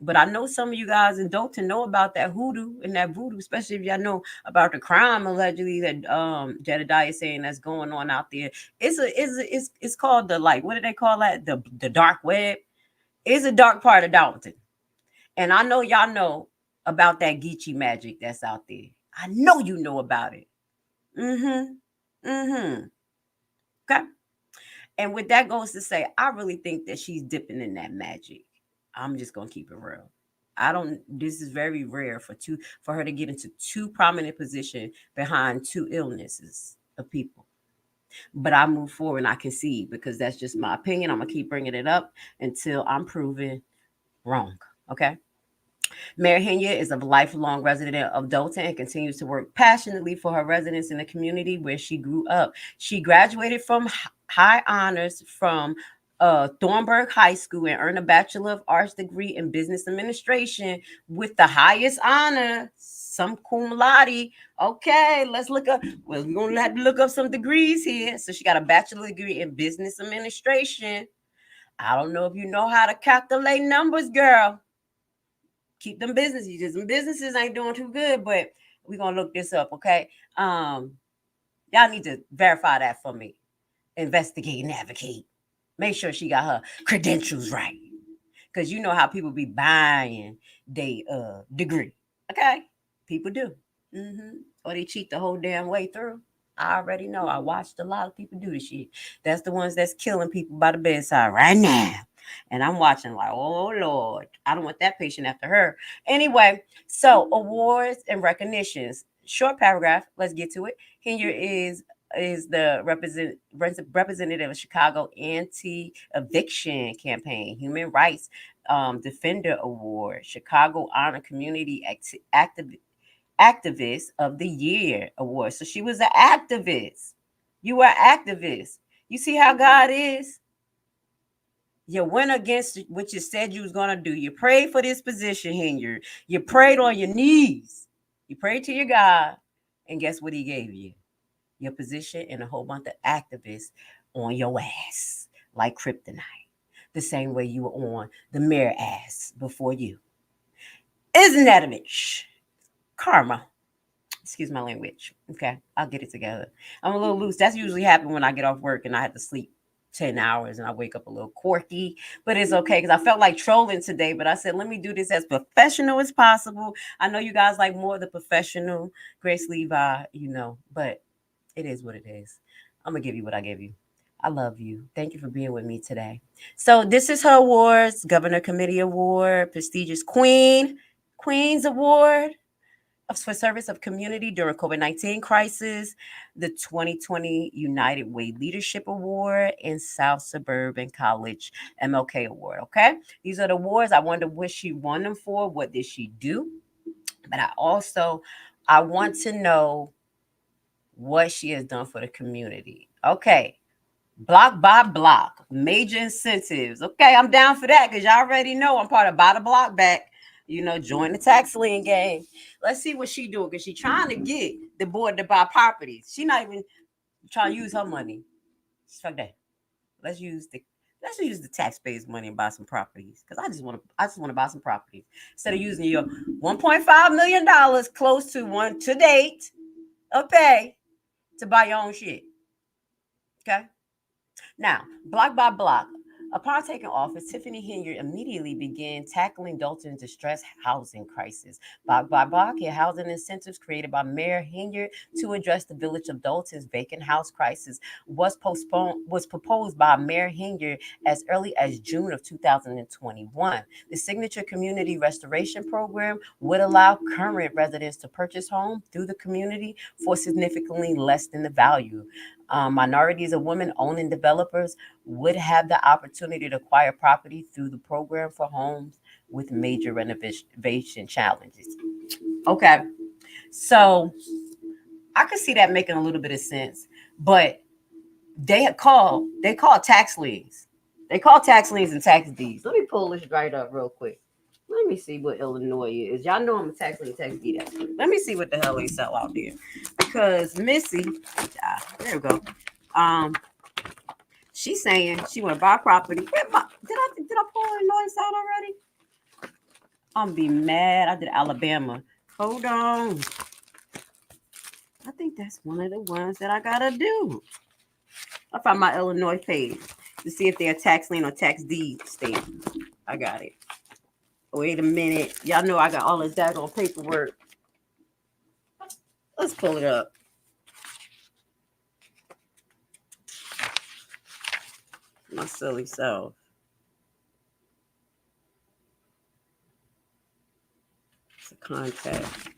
G: But I know some of you guys in Dolton know about that hoodoo and that voodoo, especially if y'all know about the crime allegedly that Jedediah is saying that's going on out there. It's called the, like, what do they call that? The dark web. It's a dark part of Dolton. And I know y'all know about that Geechee magic that's out there. I know you know about it. Okay. And with that goes to say, I really think that she's dipping in that magic. I'm just gonna keep it real. This is very rare for her to get into two prominent positions behind two illnesses of people. But I move forward and I concede because that's just my opinion. I'm gonna keep bringing it up until I'm proven wrong. Okay. Mayor Henyard is a lifelong resident of Dalton and continues to work passionately for her residents in the community where she grew up. She graduated from high honors from Thornburg High School and earned a Bachelor of Arts degree in Business Administration with the highest honor, some cum laude. Okay, let's look up. Well, we're going to have to look up some degrees here. So she got a bachelor degree in Business Administration. I don't know if you know how to calculate numbers, girl. Keep them businesses. Some businesses ain't doing too good, but we're going to look this up, okay? Y'all need to verify that for me. Investigate and advocate. Make sure she got her credentials right. Because you know how people be buying their degree. Okay? People do. Or they cheat the whole damn way through. I already know. I watched a lot of people do this shit. That's the ones that's killing people by the bedside right now. And I'm watching like, oh, Lord, I don't want that patient after her. Anyway, so awards and recognitions. Short paragraph. Let's get to it. Henyard is the representative of Chicago Anti-Eviction Campaign, Human Rights Defender Award, Chicago Honor Community Activist of the Year Award. So she was an activist. You were an activist. You see how God is? You went against what you said you was going to do. You prayed for this position, Henyard. You prayed on your knees. You prayed to your God. And guess what he gave you? Your position and a whole bunch of activists on your ass like kryptonite. The same way you were on the mayor ass before you. Isn't that a bitch? Karma. Excuse my language. Okay, I'll get it together. I'm a little loose. That's usually happens when I get off work and I have to sleep 10 hours and I wake up a little quirky, but it's okay because I felt like trolling today, but I said, let me do this as professional as possible. I know you guys like more of the professional Grace Levi, but it is what it is. I'm going to give you what I gave you. I love you. Thank you for being with me today. So this is her awards: Governor Committee Award, prestigious Queen's Award for service of community during COVID-19 crisis, the 2020 United Way Leadership Award, and South Suburban College MLK Award. Okay, these are the awards. I wonder what she won them for. What did she do? But I want to know what she has done for the community. Okay, block by block, major incentives. Okay, I'm down for that because y'all already know I'm part of Buy the Block Back. Join the tax lien game. Let's see what she doing because she's trying to get the board to buy properties. She not even trying to use her money. Fuck that. Let's use the taxpayers' money and buy some properties because I just want to buy some properties instead of using your $1.5 million close to one to date. Okay, to buy your own shit. Okay. Now, block by block. Upon taking office, Tiffany Henyard immediately began tackling Dalton's distressed housing crisis. Block by block, housing incentives created by Mayor Henyard to address the village of Dalton's vacant house crisis was proposed by Mayor Henyard as early as June of 2021. The Signature Community Restoration Program would allow current residents to purchase homes through the community for significantly less than the value. Minorities and women-owning developers would have the opportunity to acquire property through the program for homes with major renovation challenges. Okay, so I could see that making a little bit of sense, but they call tax liens. They call tax liens and tax deeds. Let me pull this right up real quick. Let me see what Illinois is. Y'all know I'm a tax lien, tax deed expert. Let me see what the hell they sell out there. Because Missy, there we go. She's saying she want to buy property. Did I pull Illinois out already? I'm be mad. I did Alabama. Hold on. I think that's one of the ones that I gotta do. I found my Illinois page to see if they're a tax lien or tax deed stamp. I got it. Wait a minute. Y'all know I got all this daggone paperwork. Let's pull it up. My silly self. It's a contact.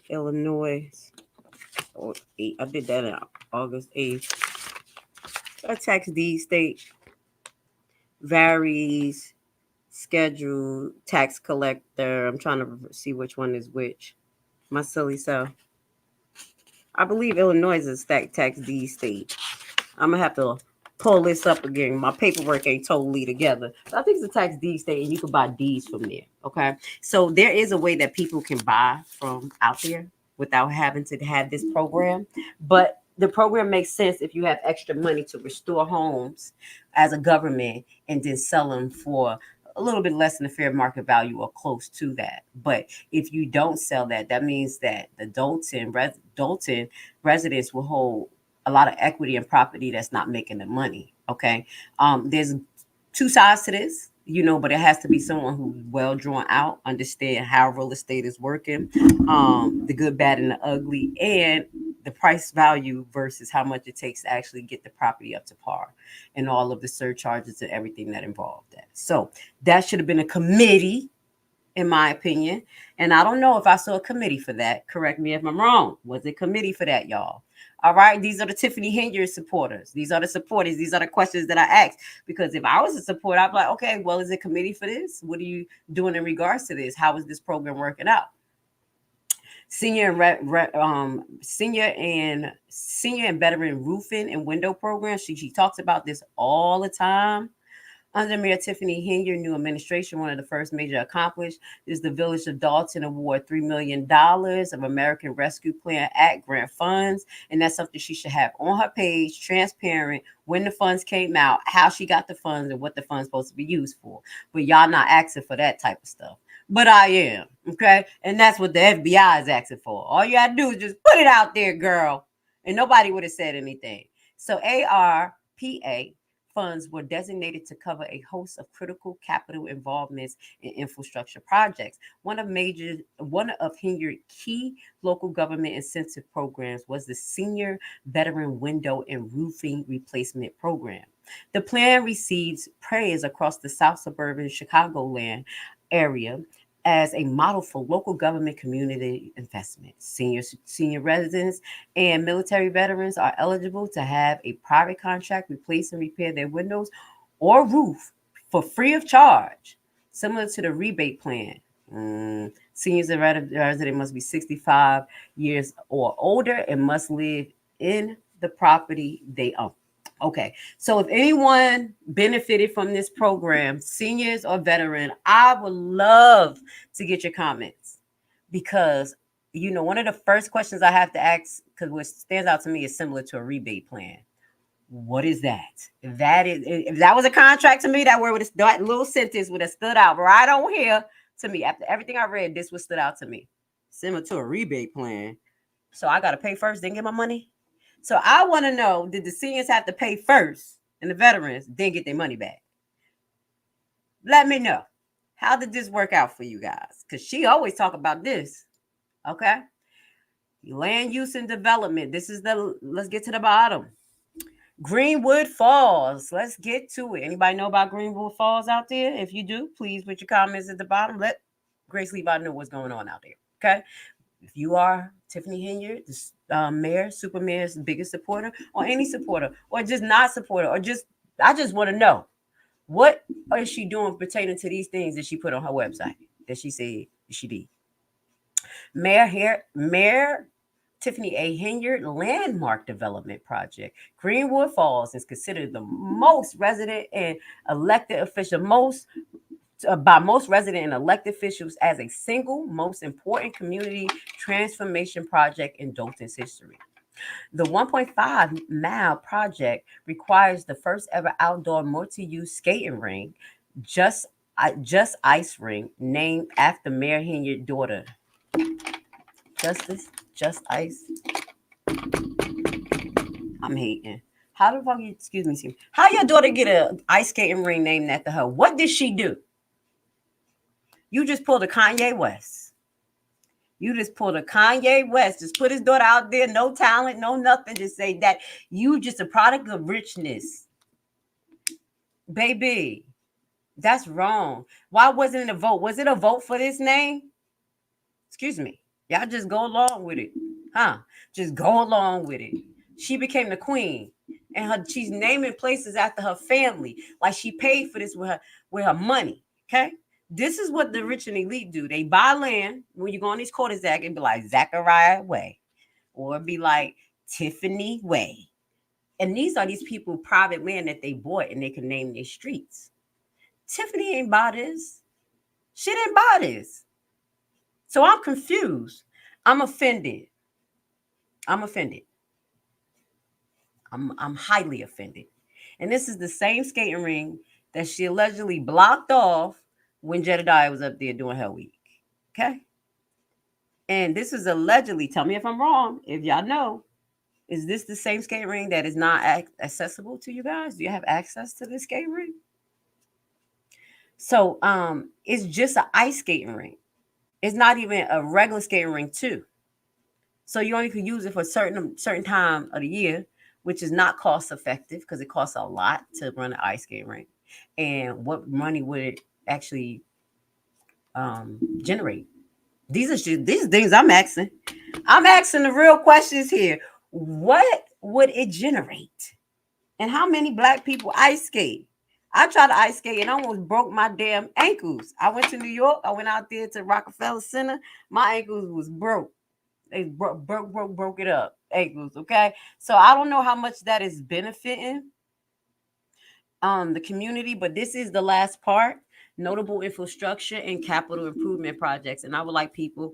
G: Illinois. I did that on August 8th. A tax deed state varies. Schedule, tax collector. I'm trying to see which one is which. My silly self. I believe Illinois is a tax deed state. I'm gonna have to pull this up again. My paperwork ain't totally together. But I think it's a tax deed state, and you can buy deeds from there. Okay, so there is a way that people can buy from out there without having to have this program, but the program makes sense if you have extra money to restore homes as a government and then sell them for a little bit less than the fair market value or close to that. But if you don't sell that, that means that the Dalton residents will hold a lot of equity and property that's not making the money. Okay. There's two sides to this, but it has to be someone who's well drawn out, understand how real estate is working, the good, bad, and the ugly, and the price value versus how much it takes to actually get the property up to par and all of the surcharges and everything that involved that. So that should have been a committee, in my opinion. And I don't know if I saw a committee for that. Correct me if I'm wrong. Was it a committee for that, y'all? All right. These are the Tiffany Henyard supporters. These are the supporters. These are the questions that I asked. Because if I was a supporter, I'd be like, okay, well, is it a committee for this? What are you doing in regards to this? How is this program working out? Senior and veteran roofing and window programs. She talks about this all the time. Under Mayor Tiffany Henyard, new administration, one of the first major accomplished is the Village of Dalton award $3 million of American Rescue Plan Act grant funds. And that's something she should have on her page, transparent, when the funds came out, how she got the funds, and what the funds supposed to be used for. But y'all not asking for that type of stuff. But I am, okay? And that's what the FBI is asking for. All you got to do is just put it out there, girl. And nobody would have said anything. So ARPA funds were designated to cover a host of critical capital involvements in infrastructure projects. One of Henyard's key local government incentive programs was the Senior Veteran Window and Roofing Replacement Program. The plan receives praise across the South suburban Chicagoland area as a model for local government community investment. Senior residents and military veterans are eligible to have a private contract replace and repair their windows or roof for free of charge, similar to the rebate plan. Seniors and residents must be 65 years or older and must live in the property they own. Okay, so if anyone benefited from this program, seniors or veteran, I would love to get your comments because, one of the first questions I have to ask, because what stands out to me is similar to a rebate plan. What is that? If that was a contract to me, that little sentence would have stood out right on here to me. After everything I read, this would stood out to me. Similar to a rebate plan. So I got to pay first, then get my money? So I want to know, did the seniors have to pay first and the veterans then get their money back? Let me know. How did this work out for you guys? Because she always talk about this. Okay. Land use and development. Let's get to the bottom. Greenwood Falls. Let's get to it. Anybody know about Greenwood Falls out there? If you do, please put your comments at the bottom. Let Grace Levi know what's going on out there. Okay. If you are Tiffany Henyard, the mayor, super mayor's biggest supporter, or any supporter, or just not supporter, I just want to know, what is she doing pertaining to these things that she put on her website that she said she did? Mayor Tiffany A. Henyard Landmark Development Project. Greenwood Falls is considered the most resident and elected official, by most resident and elected officials as a single most important community transformation project in Dalton's history. The 1.5 mile project requires the first ever outdoor multi-use skating ring, Just Ice Ring, named after Mayor Henyard's daughter. Just Ice. I'm hating. How your daughter get a ice skating ring named after her? What did she do? You just pulled a Kanye West. You just pulled a Kanye West, just put his daughter out there, no talent, no nothing, just say that you just a product of richness. Baby, that's wrong. Why wasn't it a vote? Was it a vote for this name? Excuse me. Y'all just go along with it. Huh? Just go along with it. She became the queen. And she's naming places after her family. Like she paid for this with her money. Okay? This is what the rich and elite do. They buy land. When you go on these quarters, it'd be like Zachariah Way. Or it'd be like Tiffany Way. And these are these people private land that they bought and they can name their streets. Tiffany ain't buy this. She didn't buy this. So I'm confused. I'm offended. I'm highly offended. And this is the same skating ring that she allegedly blocked off when Jedediah was up there doing Hell Week. Okay? And this is allegedly, tell me if I'm wrong, if y'all know, is this the same skating ring that is not accessible to you guys? Do you have access to this skating ring? So it's just an ice skating ring. It's not even a regular skating ring too. So you only can use it for a certain time of the year, which is not cost effective because it costs a lot to run an ice skating rink. And what money would it actually generate? These things I'm asking. I'm asking the real questions here. What would it generate? And how many black people ice skate? I tried to ice skate and almost broke my damn ankles. I went to New York. I went out there to Rockefeller Center. My ankles was broke. They broke it up. Ankles, okay? So I don't know how much that is benefiting the community, but this is the last part. Notable infrastructure and capital improvement projects. And I would like people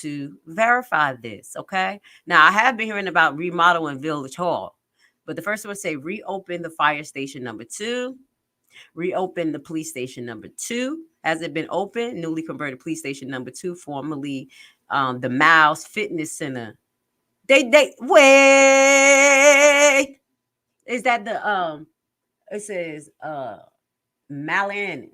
G: to verify this, okay? Now, I have been hearing about remodeling Village Hall, but the first one would say reopen the fire station number 2, reopen the police station number 2. Has it been open? Newly converted police station number 2, formerly the Mouse Fitness Center. They wait. Is that the it says Melanie.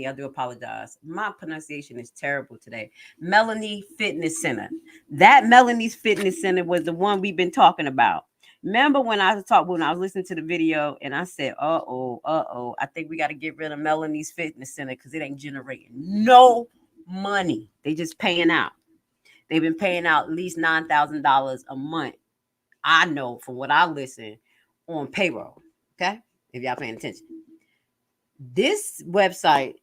G: I do apologize. My pronunciation is terrible today. Melanie Fitness Center. That Melanie's Fitness Center was the one we've been talking about. Remember when I was listening to the video and I said, I think we got to get rid of Melanie's Fitness Center because it ain't generating no money. They just paying out. They've been paying out at least $9,000 a month. I know from what I listen on payroll. Okay, if y'all paying attention. This website,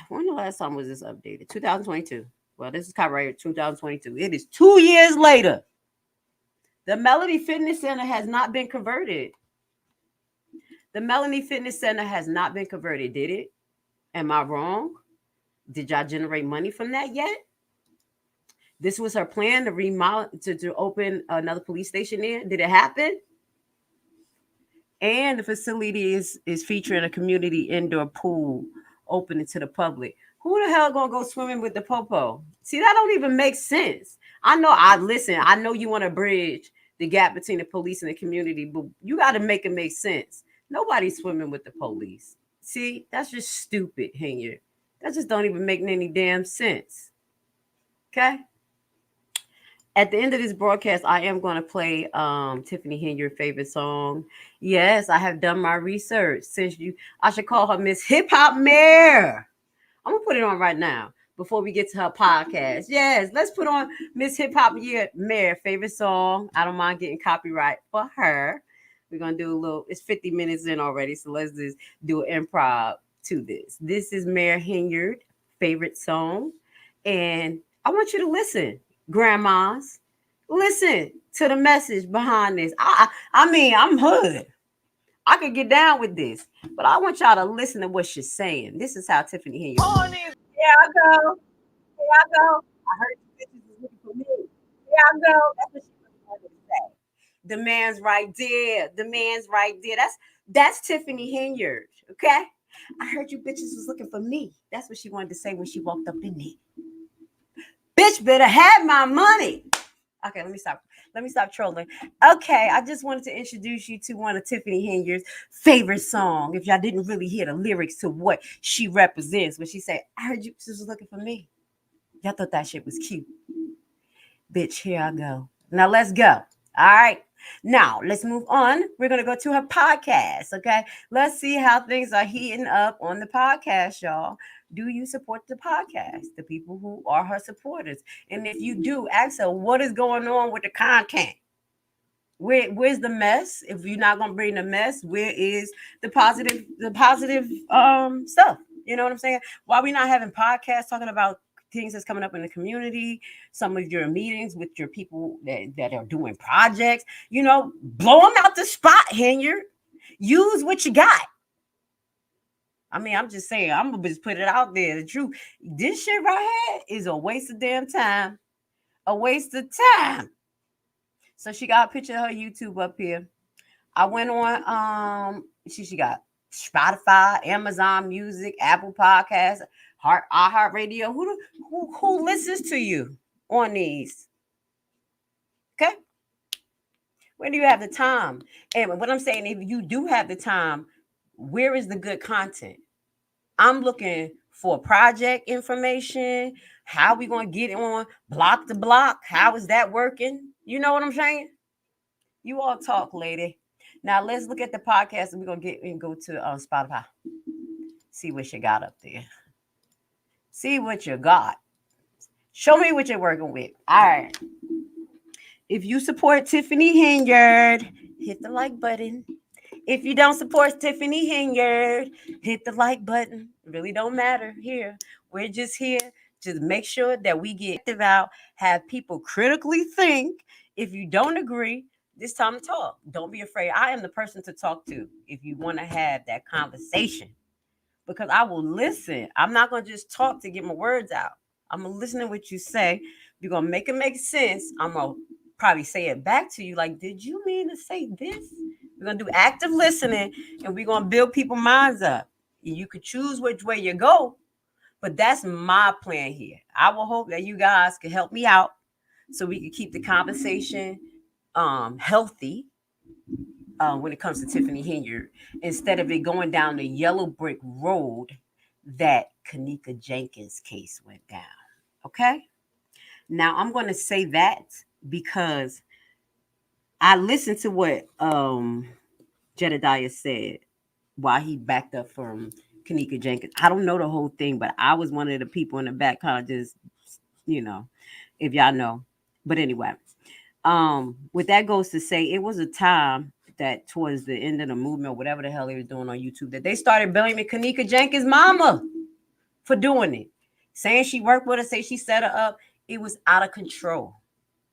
G: when the last time was this updated? 2022. Well, this is copyrighted 2022. It is 2 years later. The Melanie Fitness Center has not been converted. The Melanie Fitness Center has not been converted, did it? Am I wrong? Did y'all generate money from that yet? This was her plan to remodel, to open another police station there. Did it happen? And the facility is featuring a community indoor pool open to the public. Who the hell gonna go swimming with the popo? See, that don't even make sense. I know you want to bridge the gap between the police and the community, but you got to make it make sense. Nobody's swimming with the police. See, that's just stupid, Henyard. That just don't even make any damn sense. Okay? At the end of this broadcast, I am going to play Tiffany Henyard's favorite song. Yes, I have done my research. I should call her Miss Hip Hop Mayor. I'm going to put it on right now before we get to her podcast. Yes, let's put on Miss Hip Hop Mayor favorite song. I don't mind getting copyright for her. We're going to do it's 50 minutes in already, so let's just do an improv to this. This is Mayor Henyard favorite song, and I want you to listen. Grandmas, listen to the message behind this. I mean, I'm hood. I could get down with this, but I want y'all to listen to what she's saying. This is how Tiffany Henyard. Here I go. I heard you bitches was looking for me. Here I go. That's what she wanted to say. The man's right there. That's Tiffany Henyard. Okay. I heard you bitches was looking for me. That's what she wanted to say when she walked up in there. Bitch better have my money. Okay, let me stop trolling. Okay, I just wanted to introduce you to one of Tiffany Henyard's favorite songs. If y'all didn't really hear the lyrics to what she represents, when she said, I heard you was looking for me. Y'all thought that shit was cute. Bitch, here I go. Now let's go. All right. Now let's move on. We're going to go to her podcast. Okay. Let's see how things are heating up on the podcast, y'all. Do you support the podcast? The people who are her supporters. And if you do, ask her what is going on with the content. Where's the mess? If you're not gonna bring the mess, where is the positive stuff? You know what I'm saying? Why we not having podcasts talking about things that's coming up in the community, some of your meetings with your people that are doing projects, you know, blow them out the spot, Henyard. Use what you got. I mean, I'm just saying, I'm gonna just put it out there. The truth, this shit right here is a waste of damn time. A waste of time. So she got a picture of her YouTube up here. I went on she got Spotify, Amazon Music, Apple Podcasts, iHeartRadio. Who listens to you on these? Okay. When do you have the time? And what I'm saying, if you do have the time, where is the good content? I'm looking for project information. How we gonna get on block to block? How is that working? You know what I'm saying? You all talk, lady. Now let's look at the podcast, and we're gonna get and go to Spotify. See what you got up there. See what you got. Show me what you're working with. All right. If you support Tiffany Henyard, hit the like button. If you don't support Tiffany Henyard, hit the like button. It really don't matter here. We're just here. Just make sure that we get active out, have people critically think. If you don't agree, it's time to talk. Don't be afraid. I am the person to talk to if you want to have that conversation, because I will listen. I'm not going to just talk to get my words out. I'm going to listen to what you say. You're going to make it make sense. I'm going to probably say it back to you like, did you mean to say this? We're going to do active listening, and we're going to build people's minds up. You could choose which way you go, but that's my plan here. I will hope that you guys can help me out so we can keep the conversation healthy when it comes to Tiffany Henyard, instead of it going down the yellow brick road that Kanika Jenkins case went down. Okay? Now, I'm going to say that because I listened to what Jedediah said while he backed up from Kanika Jenkins. I don't know the whole thing, but I was one of the people in the back kind of just, you know, if y'all know. But anyway, what that goes to say, it was a time that towards the end of the movement, or whatever the hell they were doing on YouTube, that they started blaming Kanika Jenkins' mama for doing it. Saying she worked with her, say she set her up. It was out of control.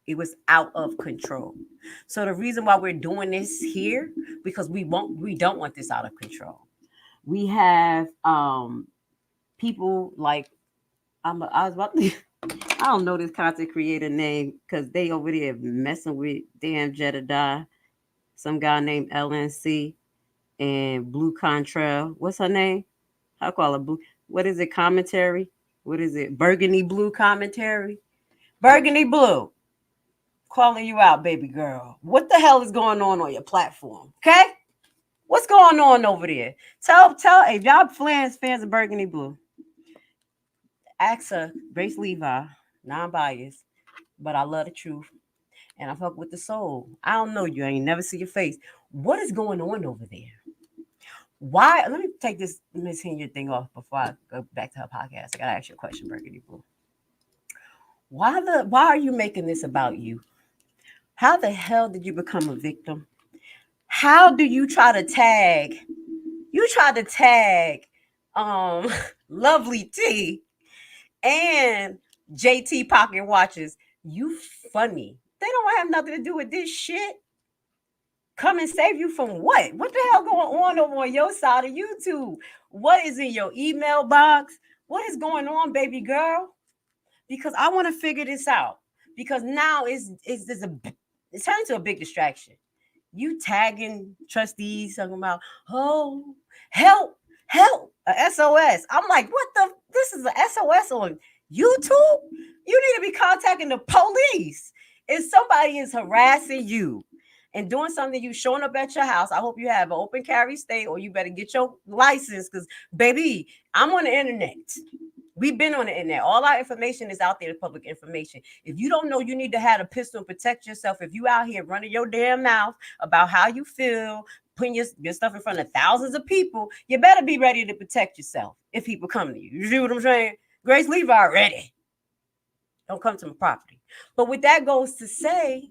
G: It was out of control. So the reason why we're doing this here, because we don't want this out of control. We have people like I don't know this content creator name because they over there messing with damn Jedediah. Some guy named LNC and Blue Contrail. What's her name? I call her Blue. What is it? Commentary? What is it? Burgundy Blue Commentary? Burgundy Blue. Calling you out, baby girl. What the hell is going on your platform? Okay? What's going on over there? Tell if y'all fans of Burgundy Blue. Ask her, Grace Levi, non-biased, but I love the truth. And I fuck with the soul. I don't know you. I ain't never see your face. What is going on over there? Why? Let me take this Miss Henyard thing off before I go back to her podcast. I gotta ask you a question, Burgundy Blue. Why are you making this about you? How the hell did you become a victim? How do you try to tag? You tried to tag Lovely T and JT Pocket Watches. You funny. They don't have nothing to do with this shit. Come and save you from what? What the hell going on over on your side of YouTube? What is in your email box? What is going on, baby girl? Because I want to figure this out. Because now it's turned into a big distraction. You tagging trustees talking about, oh, help, a SOS. I'm like, this is a SOS on YouTube? You need to be contacting the police. If somebody is harassing you and doing something, you showing up at your house, I hope you have an open carry state, or you better get your license, because baby, I'm on the internet. We've been on the internet. All our information is out there, the public information. If you don't know, you need to have a pistol and protect yourself. If you out here running your damn mouth about how you feel, putting your stuff in front of thousands of people, you better be ready to protect yourself if people come to you. You see what I'm saying? Grace Levi, ready. Don't come to my property. But with that goes to say,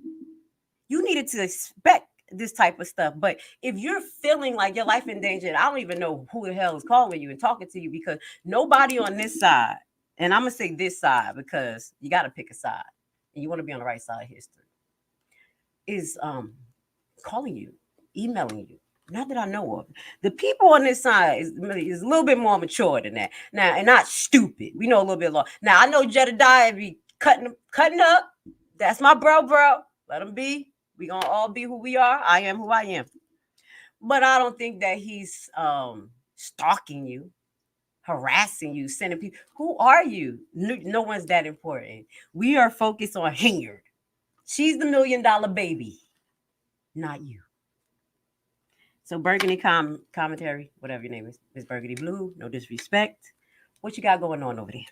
G: you needed to expect this type of stuff. But if you're feeling like your life in danger, I don't even know who the hell is calling you and talking to you, because nobody on this side, and I'm gonna say this side because you got to pick a side and you want to be on the right side of history, is calling you, emailing you. Not that I know of. The people on this side is a little bit more mature than that now, and not stupid. We know a little bit more. Now I know Jedediah be cutting up. That's my bro. Let him be. We gonna all be who we are. I am who I am. But I don't think that he's stalking you, harassing you, sending people. Who are you? No one's that important. We are focused on Henyard. She's the $1 million baby, not you. So Burgundy commentary, whatever your name is, Miss Burgundy Blue, no disrespect. What you got going on over there?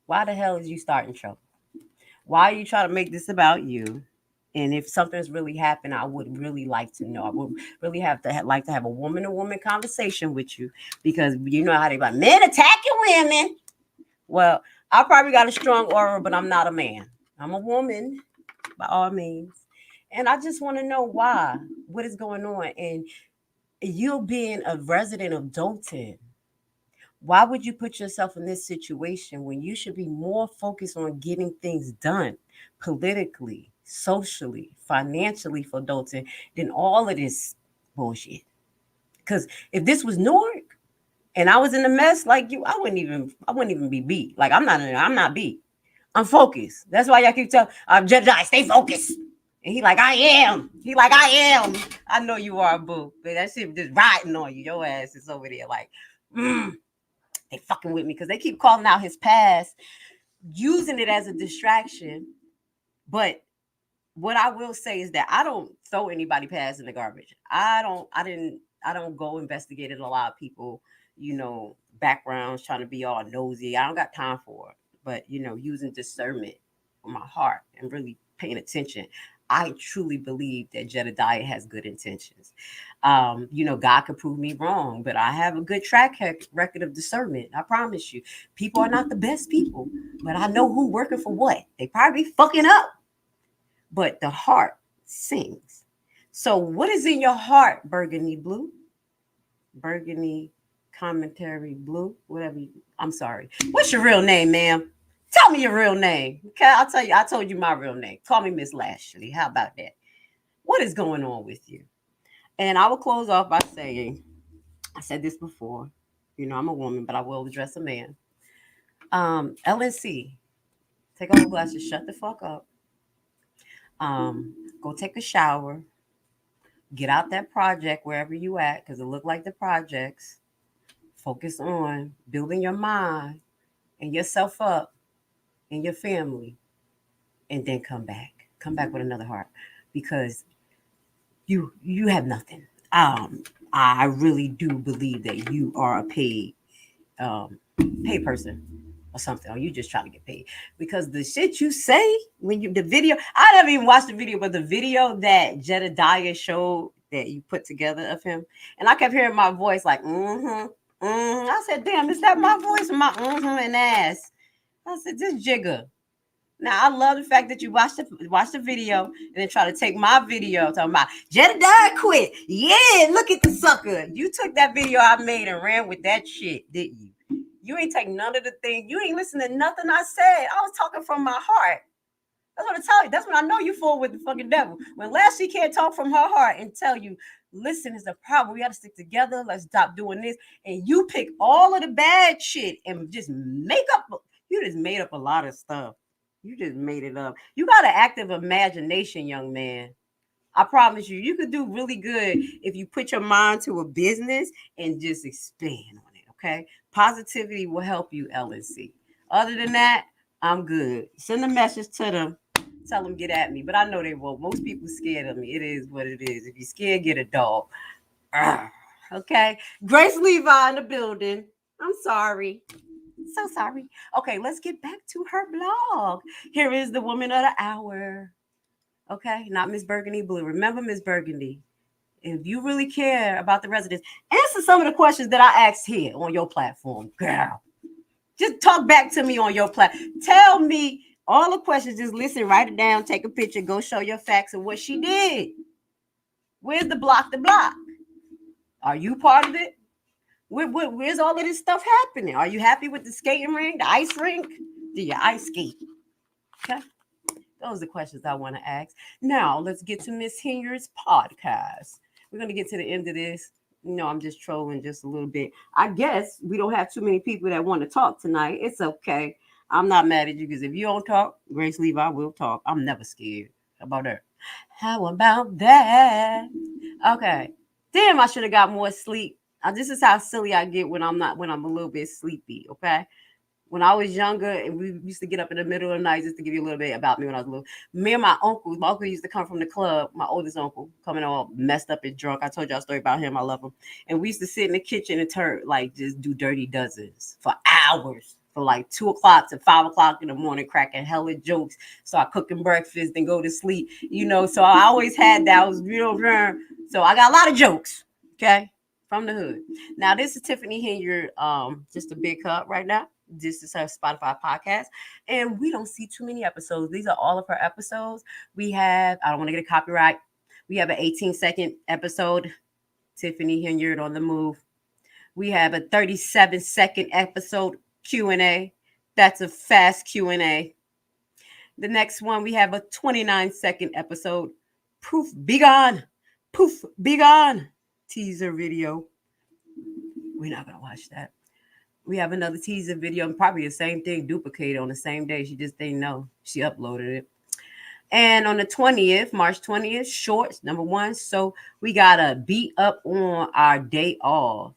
G: Why the hell is you starting trouble? Why are you trying to make this about you? And if something's really happened, I would really like to know. I would really like to have a woman-to-woman conversation with you, because you know how they like men attacking women. Well, I probably got a strong aura, but I'm not a man. I'm a woman by all means. And I just want to know why, what is going on. And you being a resident of Dalton, why would you put yourself in this situation when you should be more focused on getting things done politically, socially, financially for Dalton than all of this bullshit? Because if this was Newark and I was in a mess like you, I wouldn't even be beat. Like I'm not beat. I'm focused. That's why y'all keep telling Jedi, stay focused. And he like, I am. He like, I am. I know you are, boo. But that shit just riding on you. Your ass is over there like, they fucking with me, because they keep calling out his past, using it as a distraction. But what I will say is that I don't throw anybody past in the garbage. I don't go investigating a lot of people, backgrounds, trying to be all nosy. I don't got time for it. But, using discernment from my heart and really paying attention, I truly believe that Jedediah has good intentions. God could prove me wrong, but I have a good track record of discernment. I promise you. People are not the best people, but I know who working for what. They probably fucking up, but the heart sings. So what is in your heart, Burgundy Blue? Burgundy commentary blue, whatever. I'm sorry. What's your real name, ma'am? Tell me your real name. Okay, I'll tell you. I told you my real name. Call me Miss Lashley. How about that? What is going on with you? And I will close off by saying, I said this before, I'm a woman, but I will address a man. LNC, take off your glasses, shut the fuck up. Go take a shower. Get out that project wherever you at, because it look like the projects. Focus on building your mind and yourself up and your family, and then come back with another heart, because you have nothing. I really do believe that you are a paid person or something, or you just trying to get paid, because the shit you say the video, I never even watched the video, but the video that Jedediah showed that you put together of him, and I kept hearing my voice like I said, damn, is that my voice or my and ass? I said, this jigger. Now, I love the fact that you watch the video and then try to take my video talking about Jedediah quit. Yeah, look at the sucker. You took that video I made and ran with that shit, didn't you? You ain't take none of the things. You ain't listen to nothing I said. I was talking from my heart. That's what I tell you. That's when I know you fool with the fucking devil. When Lashley can't talk from her heart and tell you, listen, is the problem. We got to stick together. Let's stop doing this. And you pick all of the bad shit and just make up. You just made up a lot of stuff. You just made it up. You got an active imagination, young man. I promise you, you could do really good if you put your mind to a business and just expand on it, okay? Positivity will help you, LNC. Other than that, I'm good. Send a message to them. Tell them get at me. But I know they won't. Most people scared of me. It is what it is. If you're scared, get a dog. Okay? Grace Levi in the building. I'm sorry. So sorry. Okay, let's get back to her blog. Here is the woman of the hour. Okay, not Miss Burgundy Blue. Remember Miss Burgundy. If you really care about the residents, answer some of the questions that I asked here on your platform, girl. Just talk back to me on your platform. Tell me all the questions. Just listen, write it down, take a picture, go show your facts of what she did. Where's the block? Are you part of it? Where's all of this stuff happening? Are you happy with the skating rink, the ice rink? Do you ice skate? Okay. Those are the questions I want to ask. Now, let's get to Miss Henyard's podcast. We're going to get to the end of this. I'm just trolling just a little bit. I guess we don't have too many people that want to talk tonight. It's okay. I'm not mad at you because if you don't talk, Grace Levi will talk. I'm never scared. How about that? How about that? Okay. Damn, I should have got more sleep. This is how silly I get when I'm a little bit sleepy. Okay. When I was younger, and we used to get up in the middle of the night, just to give you a little bit about me when I was little. Me and my uncle used to come from the club, my oldest uncle, coming all messed up and drunk. I told y'all a story about him. I love him. And we used to sit in the kitchen and just do dirty dozens for hours, for like 2 o'clock to 5 o'clock in the morning, cracking hella jokes. So I cooking breakfast and go to sleep, So I always had that. So I got a lot of jokes, okay, from the hood. Now, this is Tiffany Henyard, just a big cup right now. This is her Spotify podcast, and we don't see too many episodes. These are all of her episodes. We have, I don't want to get a copyright. We have an 18-second episode, Tiffany Henyard on the move. We have a 37-second episode Q&A. That's a fast Q&A. The next one, we have a 29-second episode, Poof, be gone, teaser video. We're not going to watch that. We have another teaser video and probably the same thing duplicated on the same day. She just didn't know. She uploaded it. And on the 20th, March 20th, shorts, number 1. So we got to beat up on our day off.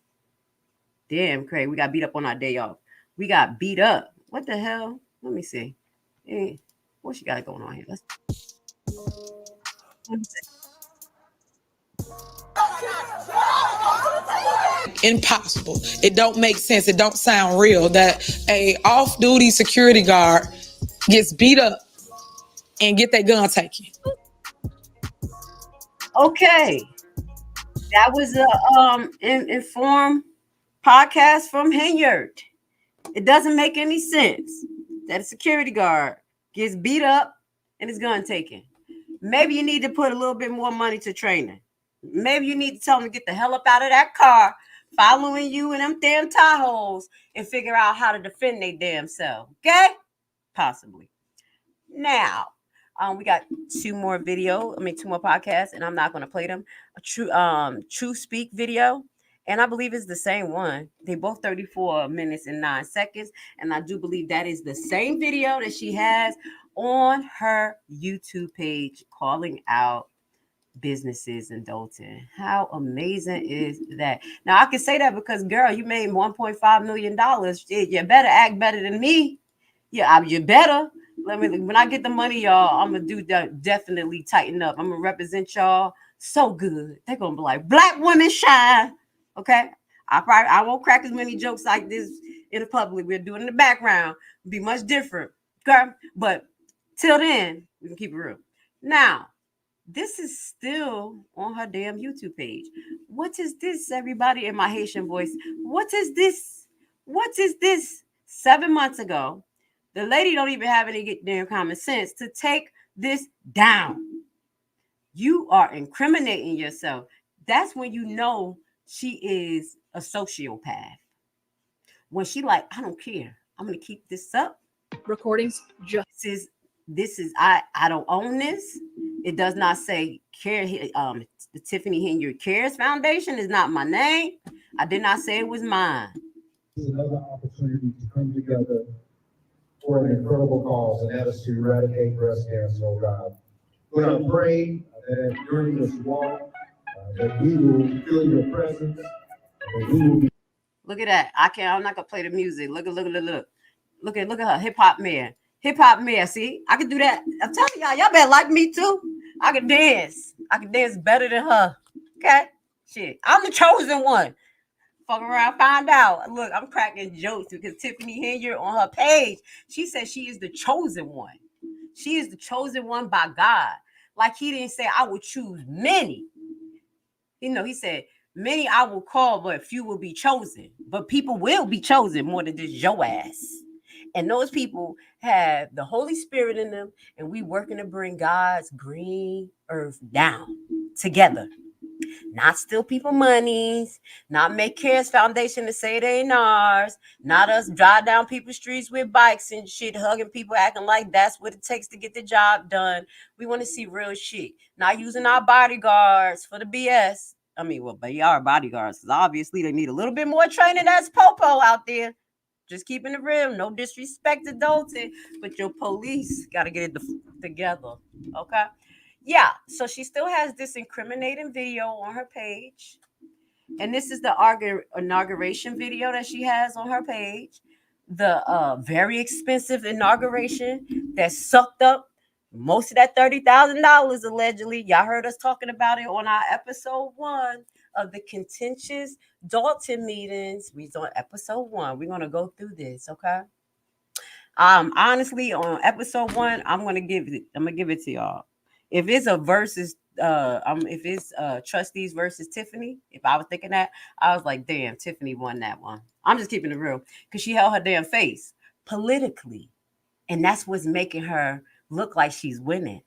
G: Damn, Craig, we got beat up on our day off. We got beat up. What the hell? Let me see. What she got going on here? Let me see.
K: Impossible. It don't make sense. It don't sound real that a off-duty security guard gets beat up and get their gun taken.
G: Okay, that was a informed podcast from Henyard. It doesn't make any sense that a security guard gets beat up and his gun taken. Maybe you need to put a little bit more money to training. Maybe you need to tell them to get the hell up out of that car, following you in them damn Tahoes, and figure out how to defend their damn self. Okay? Possibly. Now, we got 2 more podcasts, and I'm not going to play them. A True Speak video, and I believe it's the same one. They both 34 minutes and 9 seconds, and I do believe that is the same video that she has on her YouTube page calling out businesses in Dalton. How amazing is that? Now I can say that because, girl, you made $1.5 million. You better act better than me. Yeah, you better. When I get the money, y'all, I'm gonna do that. Definitely tighten up. I'm gonna represent y'all so good. They're gonna be like, Black women shine. Okay. I won't crack as many jokes like this in the public. We'll do it in the background. It'll be much different. Okay. But till then, we can keep it real. Now, this is still on her damn YouTube page. What is this, everybody, in my Haitian voice? What is this? What is this? 7 months ago, the lady don't even have any damn common sense to take this down. You are incriminating yourself. That's when you know she is a sociopath. When she like, I don't care. I'm going to keep this up.
L: Recordings just
G: I don't own this. It does not say care. The Tiffany Henyard Cares Foundation is not my name. I did not say it was mine.
M: This is another opportunity to come together for an incredible cause, and that is to eradicate breast cancer, oh God. We're going to pray that during this walk, that we will feel your presence, and we will be.
G: Look at that. I'm not going to play the music. Look at her. Hip hop man. See, I can do that. I'm telling y'all better like me too. I can dance. I can dance better than her. Okay? Shit. I'm the chosen one. Fuck around, find out. Look, I'm cracking jokes because Tiffany Henyard on her page, she says she is the chosen one. She is the chosen one by God. Like he didn't say, I will choose many. You know, he said, many I will call, but few will be chosen. But people will be chosen more than just your ass. And those people have the Holy Spirit in them, and we working to bring God's green earth down together. Not steal people monies, not make CARES Foundation to say they ain't ours, not us drive down people's streets with bikes and shit, hugging people, acting like that's what it takes to get the job done. We want to see real shit. Not using our bodyguards for the BS. I mean, well, but y'all are bodyguards, because obviously they need a little bit more training. That's Popo out there. Just keeping it real. No disrespect to Dalton, but your police got to get it together. Okay? Yeah, so she still has this incriminating video on her page. And this is the inauguration video that she has on her page. The very expensive inauguration that sucked up most of that $30,000 allegedly. Y'all heard us talking about it on our episode 1 of the contentious Dalton meetings. We're on episode 1. We're going to go through this, okay? Honestly, on episode 1, I'm gonna give it to y'all. If it's a versus, if it's trustees versus Tiffany, if I was thinking that, I was like, damn, Tiffany won that one. I'm just keeping it real because she held her damn face politically, and that's what's making her look like she's winning.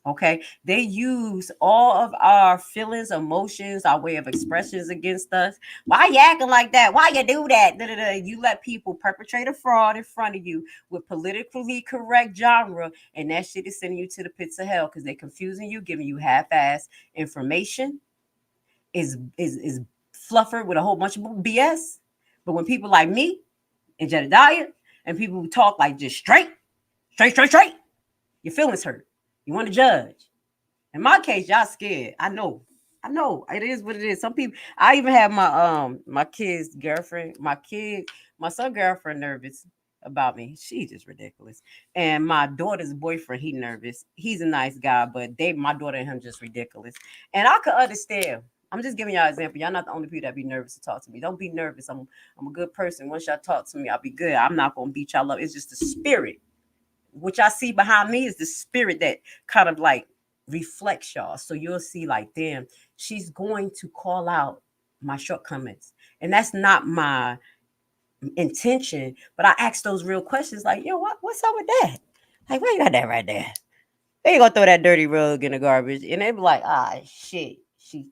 G: Okay, they use all of our feelings, emotions, our way of expressions against us. Why you acting like that? Why you do that? Da-da-da. You let people perpetrate a fraud in front of you with politically correct genre, and that shit is sending you to the pits of hell because they're confusing you, giving you half-ass information, is fluffered with a whole bunch of BS. But when people like me and Jedediah and people who talk like just straight, your feelings hurt. You want to judge. In my case, y'all scared. I know. It is what it is. Some people, I even have my kid's girlfriend, my son girlfriend nervous about me. She's just ridiculous. And my daughter's boyfriend, he nervous. He's a nice guy, but my daughter and him just ridiculous. And I could understand. I'm just giving y'all an example. Y'all not the only people that be nervous to talk to me. Don't be nervous. I'm a good person. Once y'all talk to me, I'll be good. I'm not gonna beat y'all up. It's just the spirit. What y'all see behind me is the spirit that kind of like reflects y'all. So you'll see like, damn, she's going to call out my shortcomings. And that's not my intention. But I ask those real questions like, yo, what's up with that? Like, why you got that right there? They ain't gonna throw that dirty rug in the garbage. And they be like, shit, she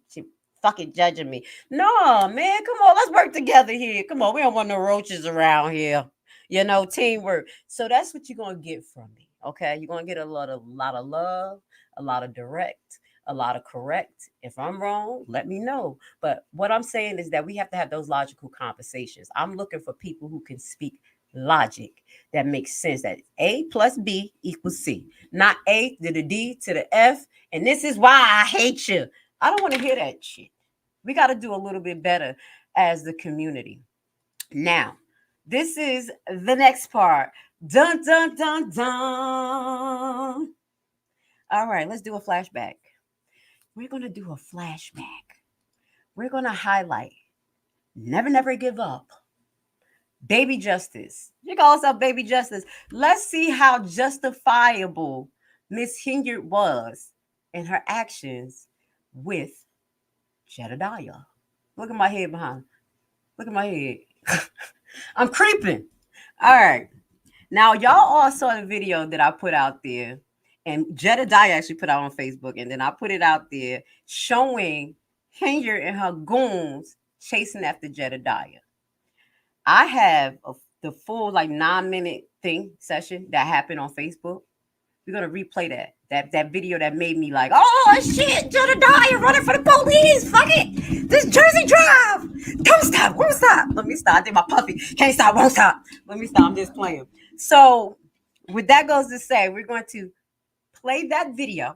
G: fucking judging me. No, man, come on, let's work together here. Come on, we don't want no roaches around here. You know, teamwork. So that's what you're gonna get from me. Okay, you're gonna get a lot of love, a lot of direct, a lot of correct. If I'm wrong, let me know. But what I'm saying is that we have to have those logical conversations. I'm looking for people who can speak logic that makes sense. That A plus B equals C, not A to the D to the F. And this is why I hate you. I don't want to hear that shit. We got to do a little bit better as the community. Now, this is the next part. Dun, dun, dun, dun. All right, let's do a flashback. We're going to do a flashback. We're going to highlight Never, Never Give Up. Baby Justice. You call yourself Baby Justice. Let's see how justifiable Miss Henyard was in her actions with Jedediah. Look at my head behind. Look at my head. I'm creeping. All right. Now, y'all all saw the video that I put out there, and Jedediah actually put out on Facebook, and then I put it out there showing Henyard and her goons chasing after Jedediah. I have the full 9-minute session that happened on Facebook. We're gonna replay that video that made me like, oh shit, Jedediah running for the police. Fuck it. This Jersey Drive. Don't stop, won't stop. Let me stop. I did my puffy. Can't stop, won't stop. Let me stop. I'm just playing. So with that goes to say, we're going to play that video,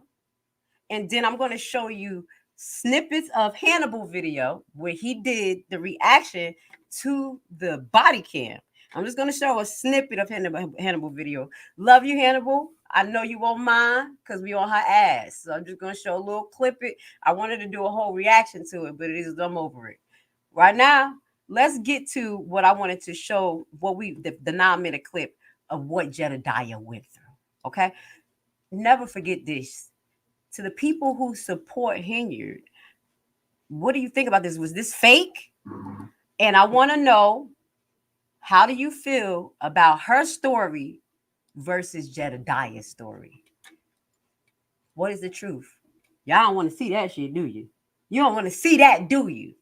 G: and then I'm going to show you snippets of Hannibal video where he did the reaction to the body cam. I'm just going to show a snippet of Hannibal video. Love you, Hannibal. I know you won't mind because we on her ass. So I'm just going to show a little clip it. I wanted to do a whole reaction to it, but I'm over it. Right now, let's get to what I wanted to show, the 9-minute clip of what Jedediah went through. Okay. Never forget this. To the people who support Henyard, what do you think about this? Was this fake? And I want to know, how do you feel about her story versus Jedediah's story? What is the truth? Y'all don't want to see that shit, do you? You don't want to see that, do you?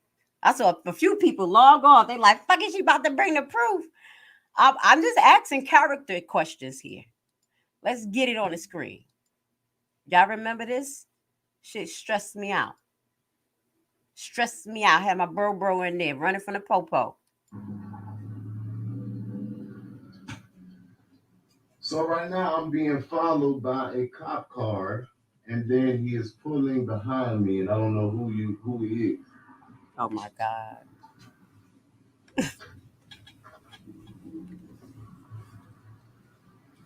G: I saw a few people log off. They like, fuck, is she about to bring the proof? I'm just asking character questions here. Let's get it on the screen. Y'all remember this? Shit stressed me out. Stressed me out. I had my bro in there running from the popo.
N: So right now I'm being followed by a cop car, and then he is pulling behind me, and I don't know who he is.
G: Oh my God.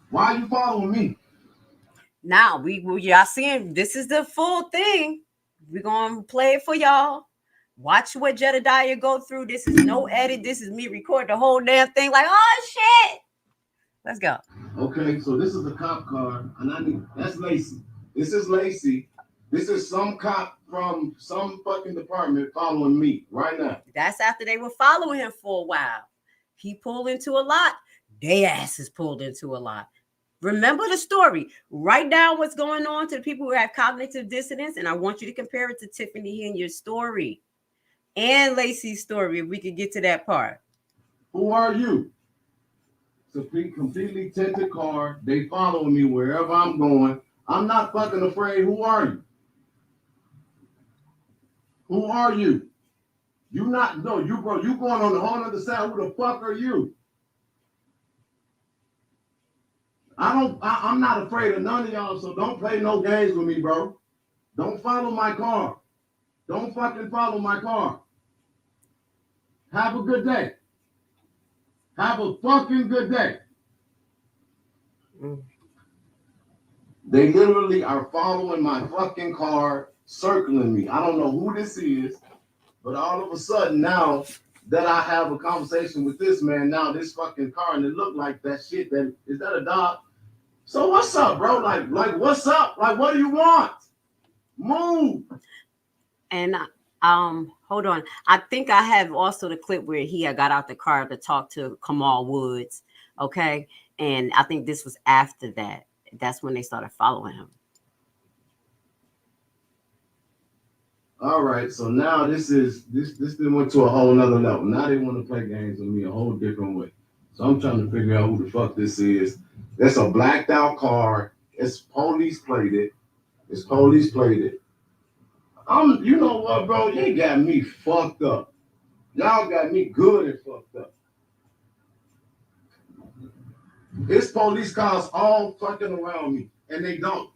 N: Why are you following me?
G: Now y'all seeing this is the full thing. We're gonna play it for y'all. Watch what Jedediah go through. This is no edit. This is me record the whole damn thing. Like, oh shit. Let's go.
N: Okay, so this is a cop car, and that's Lacey. This is Lacey. This is some cop from some fucking department following me right now.
G: That's after they were following him for a while. He pulled into a lot. They asses pulled into a lot. Remember the story. Write down what's going on to the people who have cognitive dissonance, and I want you to compare it to Tiffany Henyard's story and Lacey's story, if we could get to that part.
N: Who are you? It's a completely tinted car. They following me wherever I'm going. I'm not fucking afraid. Who are you? Who are you? You going on the whole other side. Who the fuck are you? I'm not afraid of none of y'all, so don't play no games with me, bro. Don't follow my car. Don't fucking follow my car. Have a good day. Have a fucking good day. They literally are following my fucking car, circling me. I don't know who this is, but all of a sudden now that I have a conversation with this man, now this fucking car, and it looked like that shit. Is that a dog? So what's up, bro? Like what's up? Like, what do you want? Move.
G: And hold on. I think I have also the clip where he had got out the car to talk to Kamal Woods. Okay. And I think this was after that. That's when they started following him.
N: All right. So now this then went to a whole nother level. Now they want to play games with me a whole different way. So I'm trying to figure out who the fuck this is. It's a blacked out car. It's police plated. You know what, bro? You got me fucked up. Y'all got me good and fucked up. It's police cars all fucking around me, and they don't.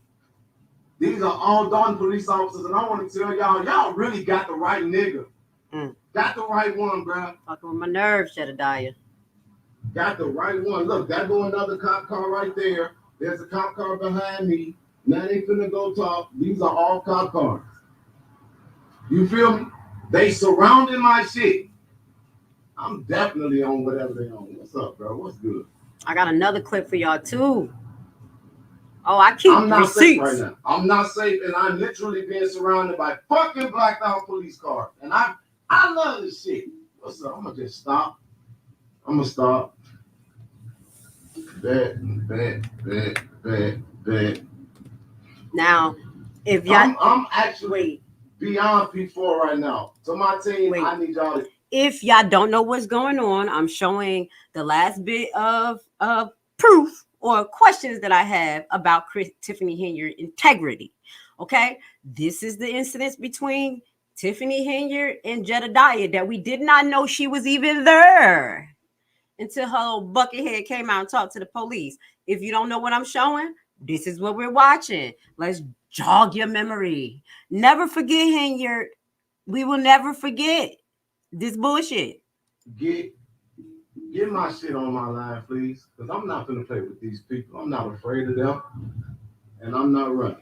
N: These are all done police officers, and I want to tell y'all really got the right nigga. Got the right one, bro.
G: Fucking with my nerves, Jedediah.
N: Got the right one. Look, that go another cop car right there. There's a cop car behind me. Now they finna go talk. These are all cop cars. You feel me? They surrounding my shit. I'm definitely on whatever they on. What's up, bro? What's good?
G: I got another clip for y'all too. Oh, I keep
N: I'm not
G: receipts.
N: safe right now. I'm not safe, and I'm literally being surrounded by fucking blacked out police cars. And I love this shit. What's up? I'm gonna just stop. I'm gonna stop. Bet.
G: Now, if y'all,
N: I'm actually beyond P4 right now. So my team, I need y'all to.
G: If y'all don't know what's going on, I'm showing the last bit of proof or questions that I have about Tiffany Henyard integrity. Okay, this is the incident between Tiffany Henyard and Jedediah that we did not know she was even there until her little buckethead came out and talked to the police. If you don't know what I'm showing, this is what we're watching. Let's jog your memory. Never forget, Henyard. We will never forget this bullshit.
N: Get my shit on my line, please, because I'm not gonna play with these people. I'm not afraid of them, and I'm not running.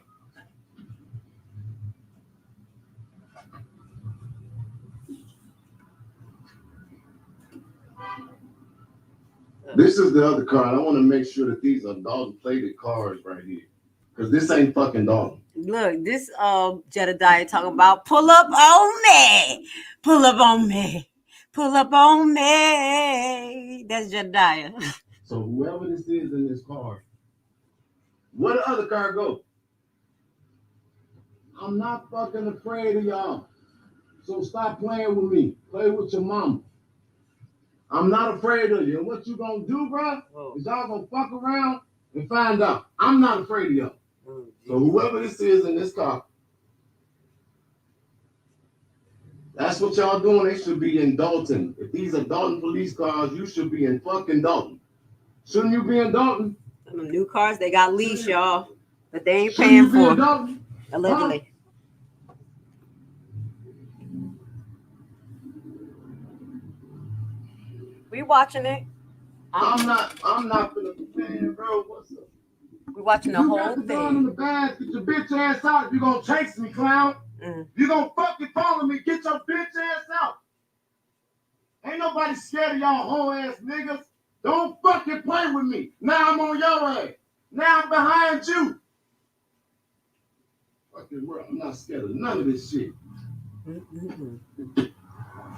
N: This is the other card. I want to make sure that these are Dalton plated cards right here. Because this ain't fucking Dalton.
G: Look, this Jedediah talking about pull up on me. Pull up on me. Pull up on me. That's Jedediah.
N: So whoever this is in this card, where the other card go? I'm not fucking afraid of y'all. So stop playing with me. Play with your mama. I'm not afraid of you. And what you gonna do, bro, is y'all gonna fuck around and find out. I'm not afraid of y'all. So whoever this is in this car, that's what y'all doing. They should be in Dalton. If these are Dalton police cars, you should be in fucking Dalton. Shouldn't you be in Dalton?
G: Them new cars, they got leash, y'all, but they ain't paying for it. Allegedly. Huh? We watching it.
N: I'm not gonna be paying, bro. What's up?
G: We watching the whole thing.
N: In the bag. Get your bitch ass out if you gonna chase me, clown. You gonna fucking follow me. Get your bitch ass out. Ain't nobody scared of y'all whole ass niggas. Don't fucking play with me. Now I'm on your ass. Now I'm behind you. Fucking world. I'm not scared of none of this shit.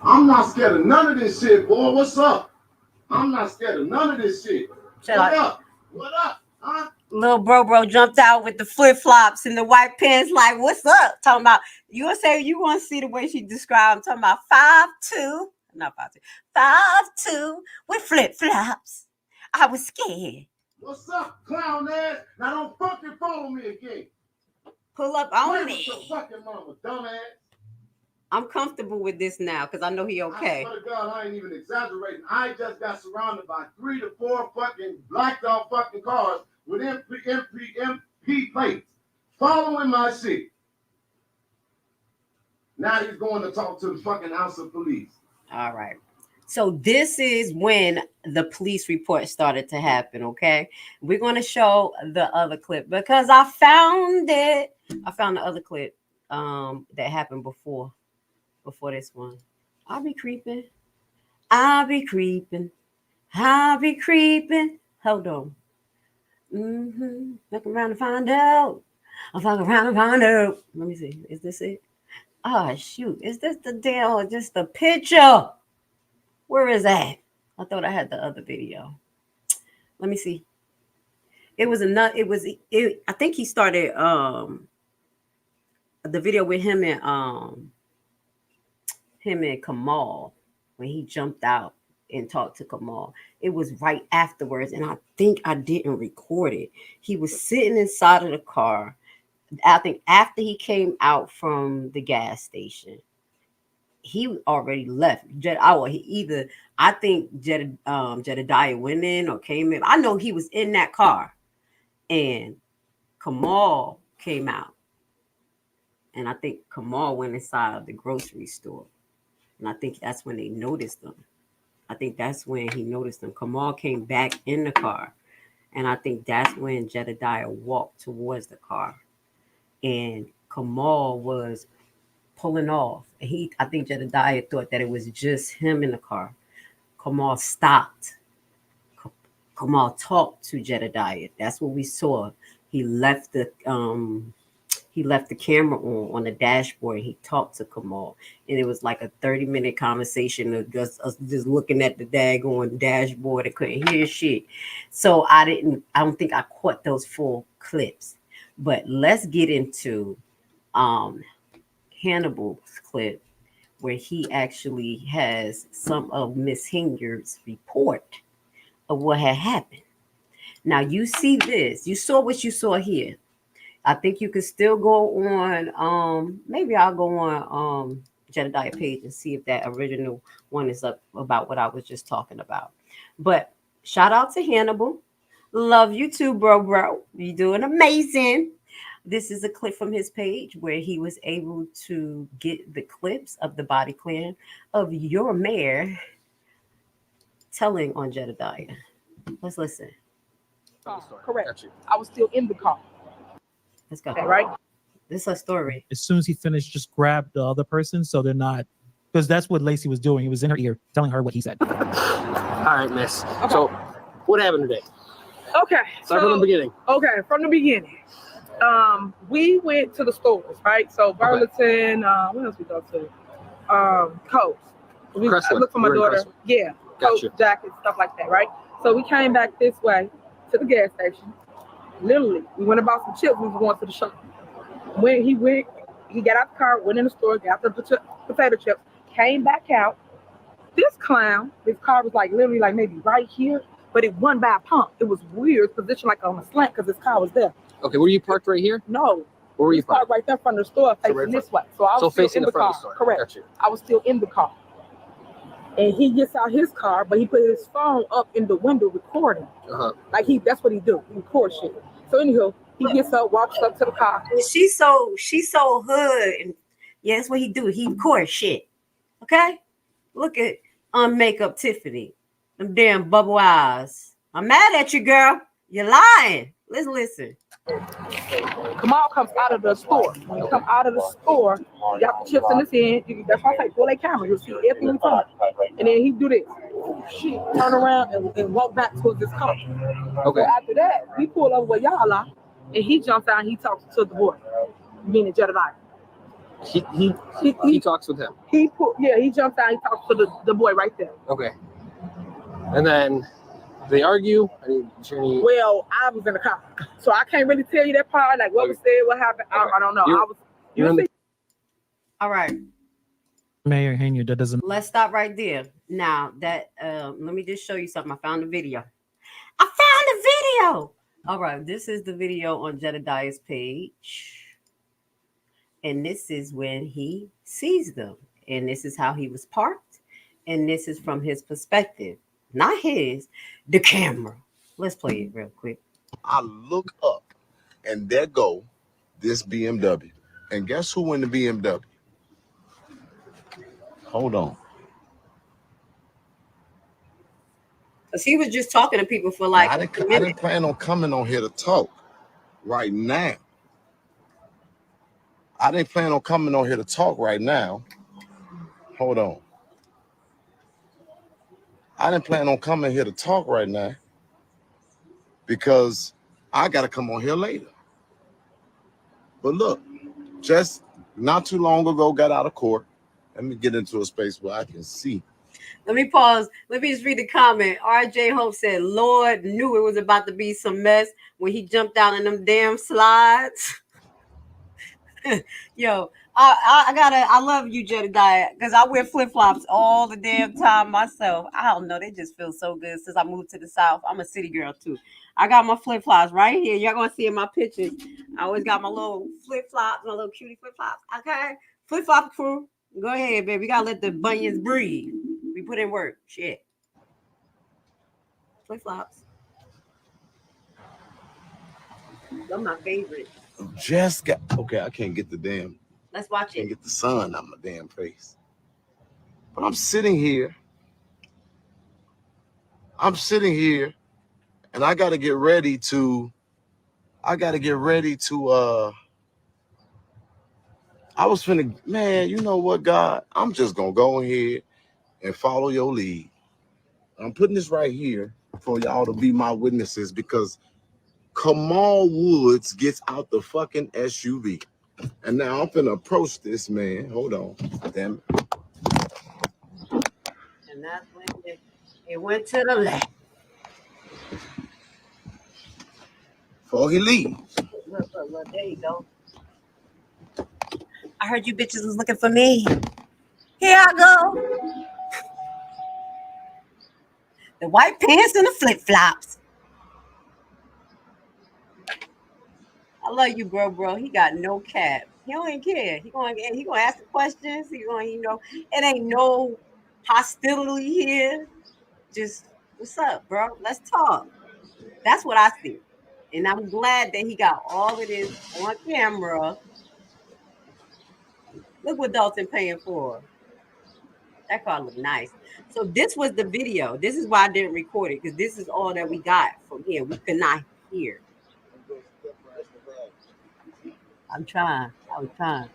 N: I'm not scared of none of this shit, boy. What's up? I'm not scared of none of this shit. What up? What up? Huh?
G: Little bro jumped out with the flip-flops and the white pants like, what's up? Talking about, you want to see the way she described him. Talking about 5'2", not 5'2", 5'2", with flip-flops. I was scared.
N: What's up, clown ass? Now don't fucking follow me again.
G: Pull up on me.
N: Your fucking mama, dumbass.
G: I'm comfortable with this now because I know he okay.
N: I swear to God, I ain't even exaggerating. I just got surrounded by 3 to 4 fucking blacked out fucking cars with MP plates following my shit. Now he's going to talk to the fucking House of Police.
G: All right. So this is when the police report started to happen, okay? We're going to show the other clip because I found it. I found the other clip that happened before this one. I'll be creeping. Hold on. Look around and find out. I'll fuck around and find out. Let me see. Is this it? Oh, shoot. Is this the deal or just the picture? Where is that? I thought I had the other video. Let me see. I think he started the video with him and Kamal when he jumped out and talked to Kamal. It was right afterwards, and I think I didn't record it. He was sitting inside of the car. I think after he came out from the gas station, he already left. I think Jedediah went in or came in. I know he was in that car, and Kamal came out, and I think Kamal went inside of the grocery store, and I think that's when they noticed him. I think that's when he noticed them. Kamal came back in the car, and I think that's when Jedediah walked towards the car, and Kamal was pulling off. I think Jedediah thought that it was just him in the car. Kamal stopped. Kamal talked to Jedediah. That's what we saw. He left the camera on the dashboard. He talked to Kamal, and it was like a 30-minute conversation of just looking at the daggone dashboard and couldn't hear shit. So I don't think I caught those full clips. But let's get into Hannibal's clip where he actually has some of Miss Henyard's report of what had happened. Now you see this. You saw what you saw here. I think you could still go on. Maybe I'll go on Jedediah page and see if that original one is up about what I was just talking about. But shout out to Hannibal. Love you too, bro. You're doing amazing. This is a clip from his page where he was able to get the clips of the body cam of your mayor telling on Jedediah. Let's listen.
J: Correct. I was still in the car.
G: Let's go.
J: Okay, right?
G: This is a story.
O: As soon as he finished, just grab the other person so they're not, because that's what Lacey was doing. He was in her ear telling her what he said.
P: All right, miss.
J: Okay.
P: So What happened today?
J: Okay.
P: Start from the beginning.
J: Okay, from the beginning. We went to the stores, right? So Burlington, what else we go to? Coats. I looked for my daughter. Yeah. Coats, jackets, stuff like that, right? So we came back this way to the gas station. Literally, we went and bought some chips. We was going to the shop. When he got out the car, went in the store, got the potato chips, came back out. This clown, his car was like literally like maybe right here, but it won by a pump. It was weird, positioned like on a slant because his car was there.
P: Okay, were you parked right here?
J: No.
P: Where were you
J: parked? Right there in front of the store, facing this way. So I was still
P: facing
J: in
P: the
J: the
P: front
J: car.
P: of the store.
J: Correct.
P: Got you.
J: I was still in the car. And he gets out his car, but he put his phone up in the window recording. Like that's what he do. He records shit. So anyhow, he gets up, walks up to the car.
G: She's so hood, and yeah, that's what he do. He records shit. Okay, look at makeup Tiffany, them damn bubble eyes. I'm mad at you, girl. You're lying. Let's listen.
J: Kamal comes out of the store. When he come out of the store, he got the chips in his hand. That's why I say pull that camera. You'll see everything we talk. And then he do this. Shit, turn around and walk back towards his car.
P: Okay.
J: So after that, we pull over where y'all are, and he jumps out and he talks to the boy, meaning Jedediah.
P: He talks with him.
J: He jumps out and he talks to the boy right there.
P: Okay. And then they argue.
J: Well, I was in the car, so I can't really tell you that part. Like what was said, what happened. Okay. I don't know.
G: All right.
O: Mayor Henyard, that doesn't.
G: Let's stop right there. Now that let me just show you something. I found the video. All right, this is the video on Jedediah's page, and this is when he sees them, and this is how he was parked, and this is from his perspective, not his. The camera. Let's play it real quick.
N: I look up, and there go this BMW, and guess who in the BMW? Hold on.
G: Because he was just talking to people for like
N: I didn't plan on coming on here to talk right now. Hold on. I didn't plan on coming here to talk right now because I got to come on here later. But look, just not too long ago, got out of court. Let me get into a space where I can see.
G: Let me pause. Let me just read the comment. RJ Hope said, Lord knew it was about to be some mess when he jumped down in them damn slides. Yo, I love you, Jedediah, because I wear flip-flops all the damn time myself. I don't know. They just feel so good since I moved to the South. I'm a city girl, too. I got my flip-flops right here. Y'all going to see in my pictures. I always got my little flip-flops, my little cutie flip-flops. Okay? Flip-flop crew. Go ahead, baby. We got to let the bunions breathe. We put in work. Shit. Flip-flops. They're my favorite.
N: Okay, I can't get the damn.
G: Let's watch it.
N: Can't get the sun out my damn face. But I'm sitting here, and I got to get ready to, I was finna, man, you know what, God? I'm just going to go in here and follow your lead. I'm putting this right here for y'all to be my witnesses because Kamal Woods gets out the fucking SUV. And now I'm finna approach this man. Hold on. Damn it.
G: And that's when it went to the left.
N: Before he leaves.
G: Look, there you go. I heard you bitches was looking for me. Here I go. The white pants and the flip-flops. I love you, bro. He got no cap. He don't even care. He gonna ask the questions. He gonna, it ain't no hostility here. Just, what's up, bro? Let's talk. That's what I see. And I'm glad that he got all of this on camera. Look what Dalton paying for. That car look nice. So this was the video. This is why I didn't record it, because this is all that we got from here. We could not hear. I was trying.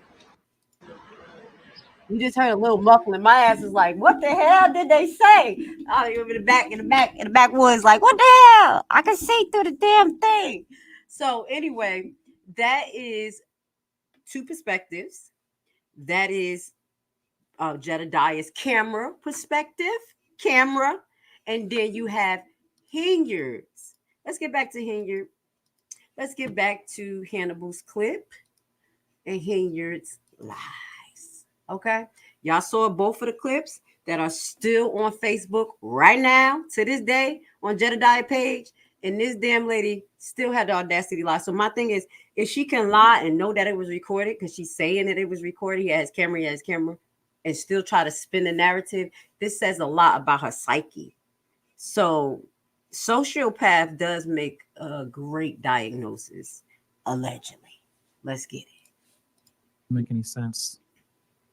G: You just heard a little muffling. My ass is like, what the hell did they say? Oh, you're in the backwoods, like, what the hell? I can see through the damn thing. So anyway, that is two perspectives. That is Jedediah's camera perspective, and then you have Henyard's. Let's get back to Henyard. Let's get back to Hannibal's clip and Henyard's lies. Okay, y'all saw both of the clips that are still on Facebook right now to this day on Jedediah page, and this damn lady still had the audacity to lie. So my thing is, if she can lie and know that it was recorded, because she's saying that it was recorded, he has camera, and still try to spin the narrative, this says a lot about her psyche. So sociopath does make a great diagnosis, allegedly. Let's get it.
O: Make any sense?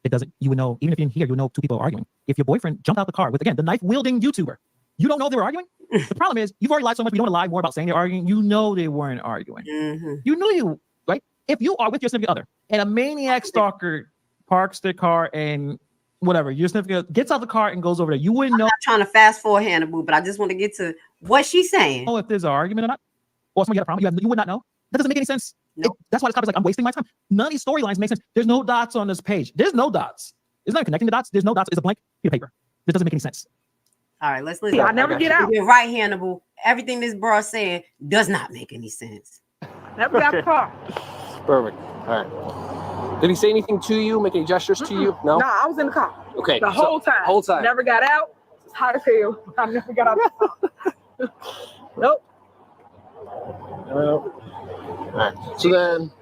O: It doesn't. You would know, even if you didn't hear, you would know two people are arguing. If your boyfriend jumped out the car with, again, the knife wielding YouTuber, you don't know they were arguing. The problem is you've already lied so much. You don't want to lie more about saying they're arguing. You know they weren't arguing. You knew you right. If you are with your significant other and a maniac stalker parks their car and whatever, your significant gets out the car and goes over there, you wouldn't know.
G: I'm not trying to fast forward Hannibal, but I just want to get to what she's saying.
O: If there's an argument or not, or somebody got a problem, you would not know. That doesn't make any sense. Nope. That's why this comment is like, I'm wasting my time. None of these storylines make sense. There's no dots on this page. There's no dots. It's not connecting the dots. There's no dots. It's a blank piece of paper. This doesn't make any sense.
G: All right, let's listen.
J: I never get out.
G: You're right, Hannibal. Everything this bro is saying does not make any sense.
J: Never got the car.
P: Perfect. All right. Did he say anything to you? Make any gestures to you? No?
J: No, I was in the car.
P: Okay.
J: The whole time.
P: Whole time.
J: Never got out. It's hot as hell. I never got out. Nope.
P: All right.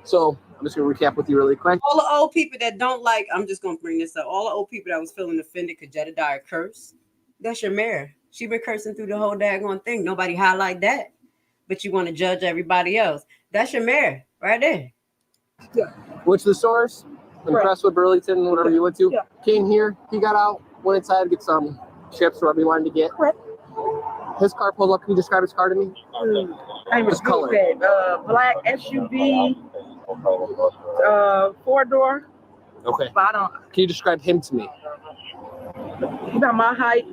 P: So I'm just going to recap with you really quick.
G: All the old people that don't like, I'm just going to bring this up. All the old people that was feeling offended because Jedediah cursed, that's your mayor. She been cursing through the whole daggone thing. Nobody highlight that. But you want to judge everybody else. That's your mayor right there.
J: Yeah.
P: Went to the stores in Crestwood, Burlington, whatever you went to.
J: Yeah.
P: Came here. He got out, went inside to get some chips or whatever he wanted to get.
J: Correct.
P: His car pulled up. Can you describe his car to me?
J: His color. Black SUV, 4-door.
P: Okay.
J: Spot on.
P: Can you describe him to me?
J: He's about my height.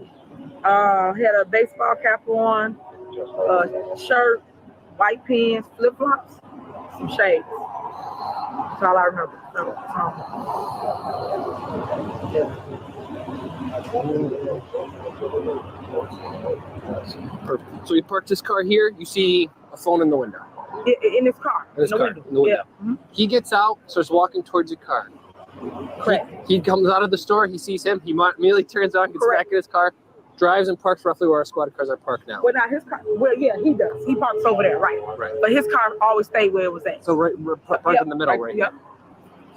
J: Had a baseball cap on, shirt, white pants, flip flops, some shades. That's all I remember.
P: Perfect. So he parked his car here. You see a phone in the window.
J: In his car.
P: In the window. Yeah. Mm-hmm. He gets out, starts walking towards the car.
J: Correct.
P: He comes out of the store. He sees him. He immediately turns around, gets back in his car, drives and parks roughly where our squad of cars are parked now.
J: Well, not his car. Well, yeah, he does. He parks over there, right?
P: Right.
J: But his car always stayed where it was at.
P: So we're parked in the middle, right?
J: Yep.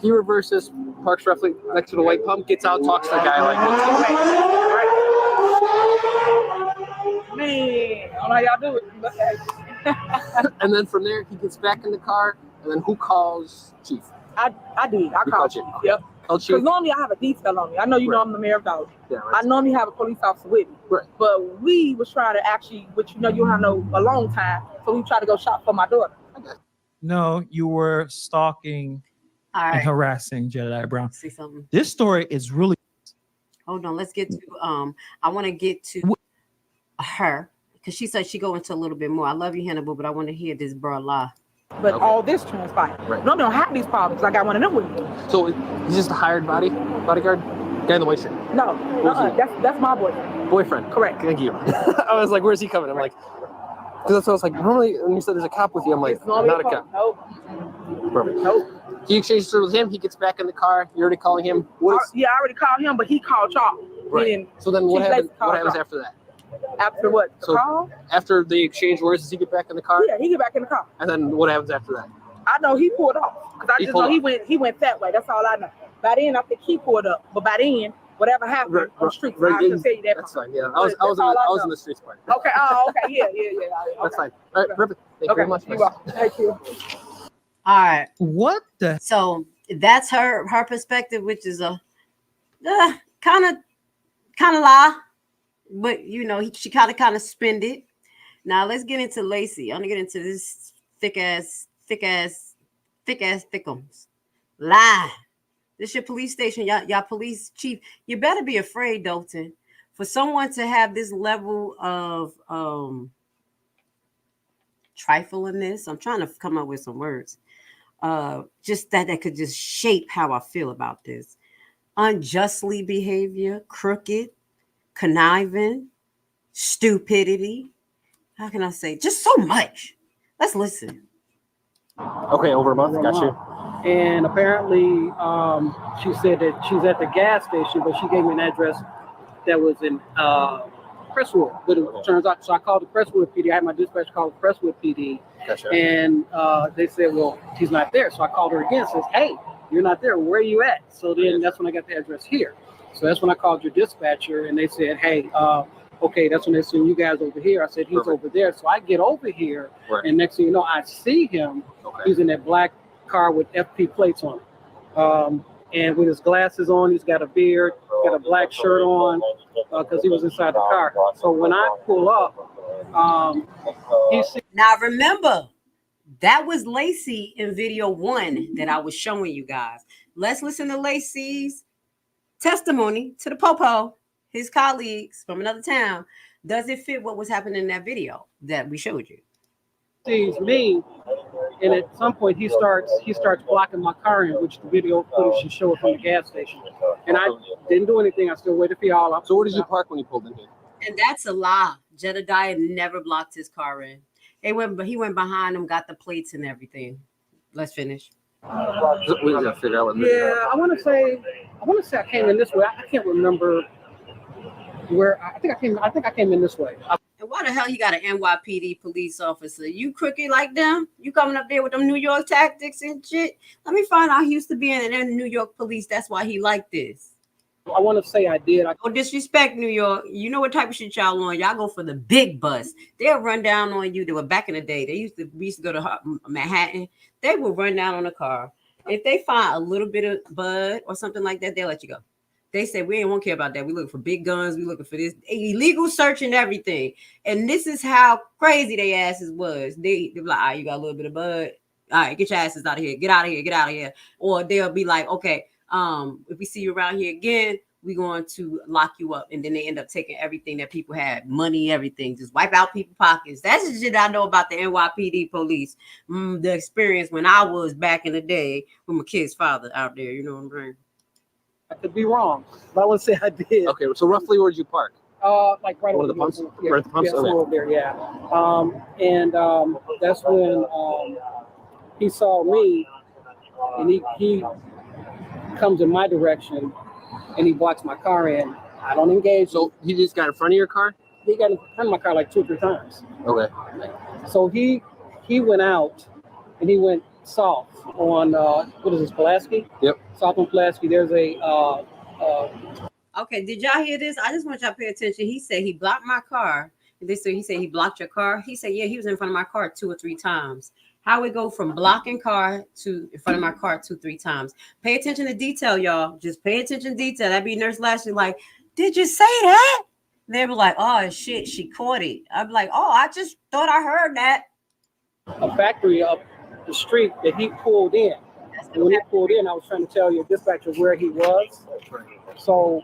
P: He reverses, parks roughly next to the white pump, gets out, talks to the guy like this.
J: Man, I don't know how y'all do it.
P: And then from there, he gets back in the car, and then who calls Chief?
J: I did. I called Chief. Yep. Because normally I have a detail on me. I know you know I'm the mayor of Dallas.
P: Yeah, right.
J: I normally have a police officer with me.
P: Right.
J: But we was trying to actually, which you know you have no a long time, so we tried to go shop for my daughter.
O: No, you were stalking and harassing Jedediah Brown.
G: See something?
O: This story is really.
G: Hold on. Let's get to. I want to get to her because she said she go into a little bit more. I love you, Hannibal, but I want to hear this bro lie.
J: But all this transpired.
P: Right.
J: No, don't have these problems. I got one of them with me.
P: So he's just a hired bodyguard? Guy in the white shirt?
J: No, that's my boyfriend.
P: Boyfriend?
J: Correct.
P: Thank you. I was like, where's he coming? I'm like, because that's what I was like, normally when you said there's a cop with you, I'm like, I'm not a cop.
J: Nope.
P: Perfect.
J: Nope.
P: He exchanges with him, he gets back in the car, you're already calling him?
J: Yeah, I already called him, but he called y'all.
P: Right. So then what happens after that?
J: After what? The call?
P: After they exchange words, does he get back in the car?
J: Yeah, he get back in the car.
P: And then what happens after that?
J: I know he pulled off. Because I just know he went that way. That's all I know. By then, I think he pulled up. But by then, whatever happened on the streets, I can tell you that.
P: That's fine, yeah. I was in the streets part.
J: Okay, okay, yeah. Okay.
P: That's fine. All right, perfect. Thank you very much.
J: Thank you.
G: All right.
O: What the?
G: So that's her perspective, which is a kind of lie, but you know she kind of spinned it. Now let's get into Lacey. I'm gonna get into this thick ass thickums lie. This your police station, y'all police chief. You better be afraid, Dalton, for someone to have this level of triflingness. I'm trying to come up with some words. Just that could just shape how I feel about this. Unjustly behavior, crooked, conniving, stupidity. How can I say? Just so much. Let's listen.
P: Okay, over a month. Got you. And apparently, she said that she's at the gas station, but she gave me an address that was in Crestwood. But it turns out, so I called the Crestwood PD. I had my dispatch call the Crestwood PD.
C: Gotcha.
P: And they said, well, he's not there. So I called her again. Says, hey, you're not there. Where are you at? So then that's when I got the address here. So that's when I called your dispatcher, and they said, hey, okay, that's when they seen you guys over here. I said, he's over there. So I get over here, and next thing you know, I see him. He's in that black car with FP plates on it. And with his glasses on, he's got a beard, got a black shirt on, because he was inside the car. So when I pull up,
G: Now remember, that was Lacey in video 1 that I was showing you guys. Let's listen to Lacey's testimony to the Popo, his colleagues from another town. Does it fit what was happening in that video that we showed you?
P: Sees me, and at some point he starts blocking my car in, which the video footage should show it from the gas station. And I didn't do anything. I still waited for y'all. So where did you park when you pulled in here?
G: And that's a lie. Jedediah never blocked his car in. He went behind him, got the plates and everything. Let's finish.
P: Yeah, I want to say I came in this way. I can't remember where. I think I came in this way.
G: And why the hell he got an NYPD police officer? You crooked like them? You coming up there with them New York tactics and shit? Let me find out he used to be in the New York police. That's why he like this.
P: I want to say I did.
G: Don't disrespect New York. You know what type of shit y'all on. Y'all go for the big bus. They'll run down on you. They were back in the day. We used to go to Manhattan. They will run down on a car. If they find a little bit of bud or something like that, they'll let you go. They say, we ain't won't care about that. We looking for big guns. We looking for this illegal search and everything. And this is how crazy they asses was. They be like, all right, you got a little bit of bud. All right, get your asses out of here. Get out of here. Get out of here. Or they'll be like, okay, if we see you around here again, we're going to lock you up. And then they end up taking everything that people had, money, everything, just wipe out people's pockets. That's the shit I know about the NYPD police. The experience when I was back in the day with my kid's father out there, you know what I'm saying?
P: I could be wrong, but I want to say I did.
C: Okay, so roughly where'd you park?
P: Like right over
C: the pumps?
P: Yeah,
C: Right at the pumps?
P: Yeah, over there, yeah. That's when he saw me, and he comes in my direction, and he blocks my car in. I don't engage.
C: So he just got in front of your car?
P: He got in front of my car like 2 or 3 times.
C: Okay.
P: So he went out, and he went south on what is this, Pulaski?
C: Yep.
P: South on Pulaski. There's a
G: Okay, did y'all hear this? I just want y'all to pay attention. He said he blocked my car. He said he blocked your car. He said, yeah, he was in front of my car 2 or 3 times. How we go from blocking car to in front of my car 2 or 3 times. Pay attention to detail, y'all. Just pay attention to detail. That'd be Nurse Lashley like, did you say that? They were like, oh shit, she caught it. I'd be like, oh, I just thought I heard that.
P: A factory up the street that he pulled in. And when he pulled in, I was trying to tell your dispatcher where he was. So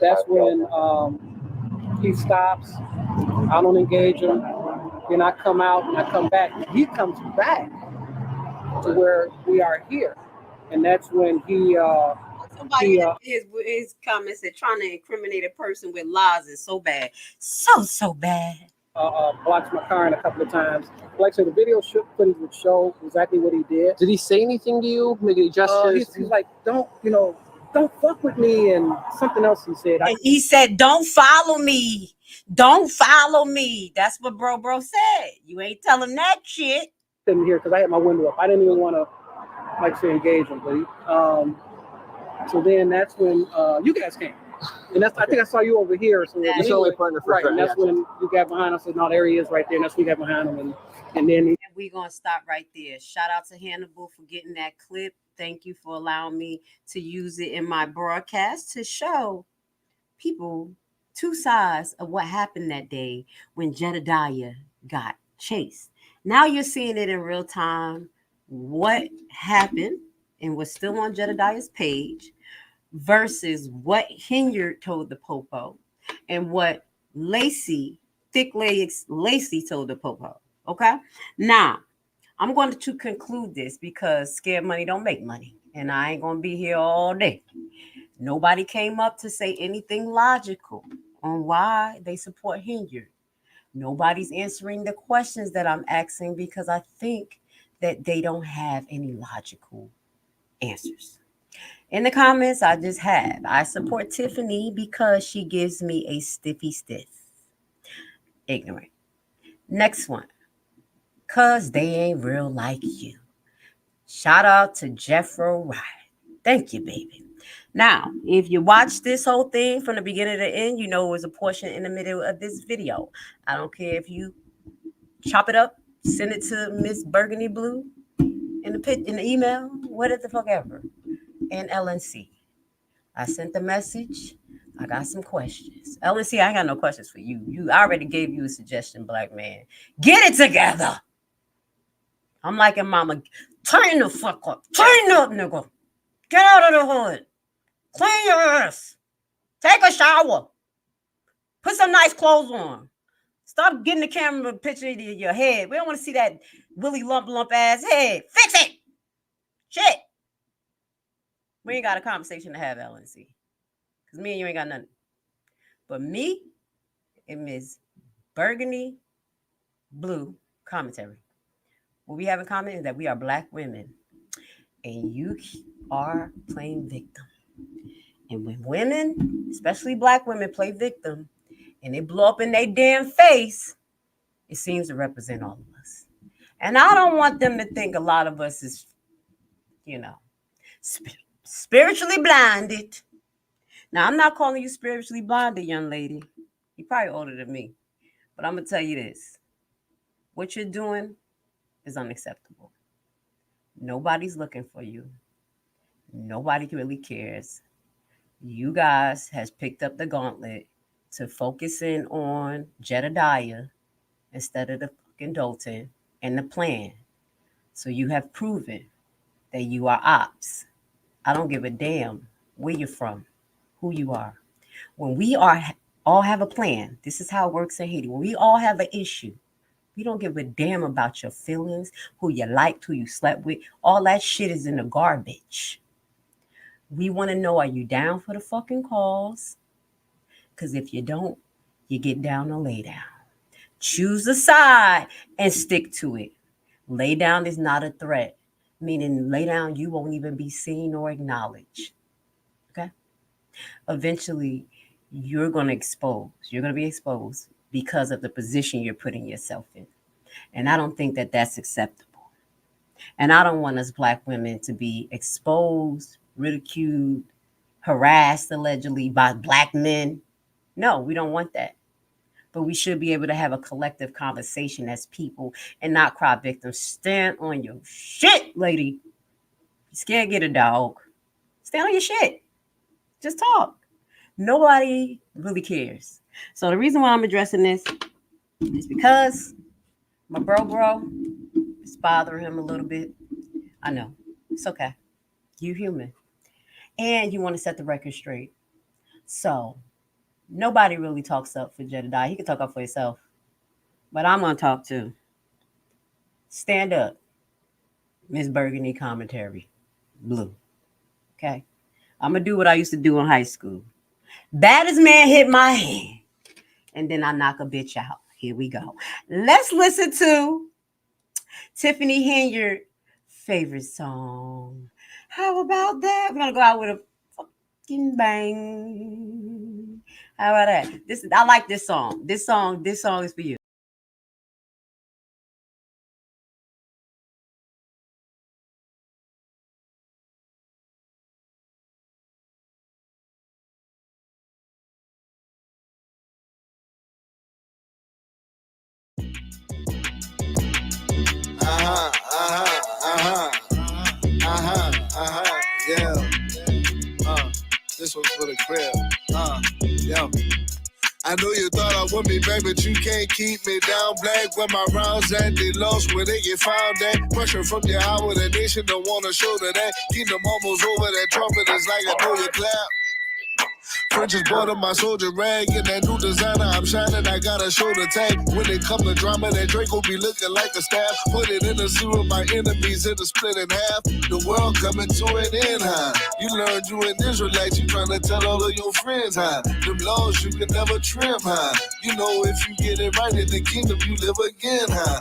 P: that's when he stops. I don't engage him. Then I come out and I come back. He comes back to where we are here. And that's when
G: Somebody his comments said trying to incriminate a person with lies is so bad. So bad.
P: Blocks my car in a couple of times. Like I said, the video footage would show exactly what he did.
C: Did he say anything to you? Make any gestures?
P: He's like, don't fuck with me, and something else he said.
G: He said, don't follow me. Don't follow me. That's what bro said. You ain't telling that shit.
P: Sitting here because I had my window up. I didn't even want to engage him, but so then that's when you guys came. And I think I saw you over here. So
C: you saw my partner for
P: right, and that's when you got behind us. I said, no, there he is right there. And that's when we got behind him. And then
G: we're going to stop right there. Shout out to Hannibal for getting that clip. Thank you for allowing me to use it in my broadcast to show people 2 sides of what happened that day when Jedediah got chased. Now you're seeing it in real time. What happened and what's still on Jedediah's page versus what Henyard told the popo and what thick legs Lacey told the popo. Okay, now I'm going to conclude this because scared money don't make money, and I ain't gonna be here all day. Nobody came up to say anything logical on why they support Henyard. Nobody's answering the questions that I'm asking because I think that they don't have any logical answers. In the comments, I support Tiffany because she gives me a stiffy stiff. Ignorant. Next one. Cause they ain't real like you. Shout out to Jeffro Wright. Thank you, baby. Now, if you watch this whole thing from the beginning to the end, you know it was a portion in the middle of this video. I don't care if you chop it up, send it to Miss Burgundy Blue in the email, whatever the fuck ever, and LNC. I sent the message. I got some questions. LNC, I ain't got no questions for you. I already gave you a suggestion, black man. Get it together. I'm like a mama. Turn the fuck up. Turn up, nigga. Get out of the hood. Clean your ass. Take a shower. Put some nice clothes on. Stop getting the camera picture of your head. We don't want to see that Willy lump ass head. Fix it. Shit. We ain't got a conversation to have, LNC. Because me and you ain't got nothing. But me and Ms. Burgundy Blue commentary. What we have in common is that we are black women. And you are playing victim. And when women, especially black women, play victim and they blow up in their damn face, it seems to represent all of us. And I don't want them to think a lot of us is, spiritually blinded. Now, I'm not calling you spiritually blinded, young lady. You're probably older than me. But I'm going to tell you this. What you're doing is unacceptable. Nobody's looking for you. Nobody really cares. You guys has picked up the gauntlet to focus in on Jedediah instead of the fucking Dalton and the plan. So you have proven that you are ops. I don't give a damn where you're from, who you are. When we all have a plan, this is how it works in Haiti. When we all have an issue, we don't give a damn about your feelings, who you liked, who you slept with. All that shit is in the garbage. We want to know, are you down for the fucking cause? Because if you don't, you get down or lay down. Choose a side and stick to it. Lay down is not a threat. Meaning lay down, you won't even be seen or acknowledged. Okay? Eventually, you're going to be exposed because of the position you're putting yourself in. And I don't think that that's acceptable. And I don't want us black women to be exposed, ridiculed, harassed allegedly by black men. No, we don't want that. But we should be able to have a collective conversation as people and not cry victims. Stand on your shit, lady. You scared, get a dog. Stand on your shit. Just talk. Nobody really cares. So the reason why I'm addressing this is because my bro is bothering him a little bit. I know. It's okay. You human. And you want to set the record straight. So nobody really talks up for Jedediah. He can talk up for himself. But I'm going to talk too. Stand up. Miss Burgundy commentary. Blue. Okay? I'm going to do what I used to do in high school. Baddest man hit my hand. And then I knock a bitch out. Here we go. Let's listen to Tiffany Henyard favorite song. How about that? We're going to go out with a fucking bang. How about that? I like this song. This song is for you.
I: Yeah. This one's for the crib. Yeah. I know you thought I
Q: for me, baby, but you can't keep me down. Black where my rounds at, they lost where they get found at. Pressure from your hour, the nation don't wanna show that. Keep them almost over that trumpet, it's like I know you clap. French bought on my soldier rag and that new designer. I'm shining, I got a shoulder tag. When it come to drama, that Drake will be looking like a staff. Put it in the sea with my enemies, it'll split in half. The world coming to an end, huh? You learned you an Israelite, you trying to tell all of your friends, huh? Them laws you can never trim, huh? You know if you get it right in the kingdom, you live again, huh?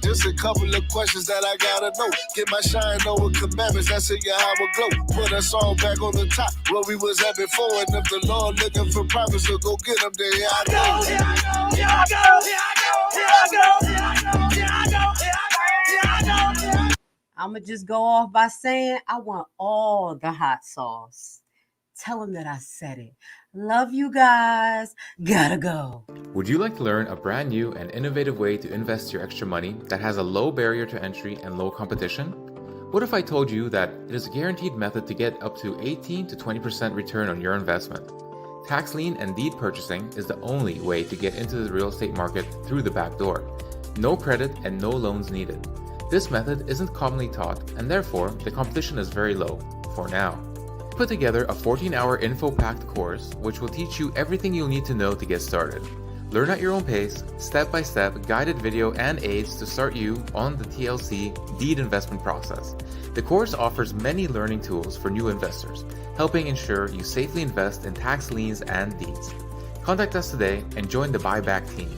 Q: Just a couple of questions that I gotta know. Get my shine over commandments, that's it, yeah, how it glow. Put us all back on the top, where we was at before. And if the Lord looking for prophets, so go get them, then here I go. Here I go, here I go, here I go, here I go, here I go, here I go, here I go, here I go.
G: I'ma just go off by saying I want all the hot sauce. Tell them that I said it. Love you guys. Gotta go.
R: Would you like to learn a brand new and innovative way to invest your extra money that has a low barrier to entry and low competition? What if I told you that it is a guaranteed method to get up to 18 to 20% return on your investment? Tax lien and deed purchasing is the only way to get into the real estate market through the back door. No credit and no loans needed. This method isn't commonly taught, and therefore the competition is very low, for now. Put together a 14-hour info-packed course which will teach you everything you'll need to know to get started. Learn at your own pace, step-by-step guided video and aids to start you on the TLC deed investment process. The course offers many learning tools for new investors, helping ensure you safely invest in tax liens and deeds. Contact us today and join the buyback team.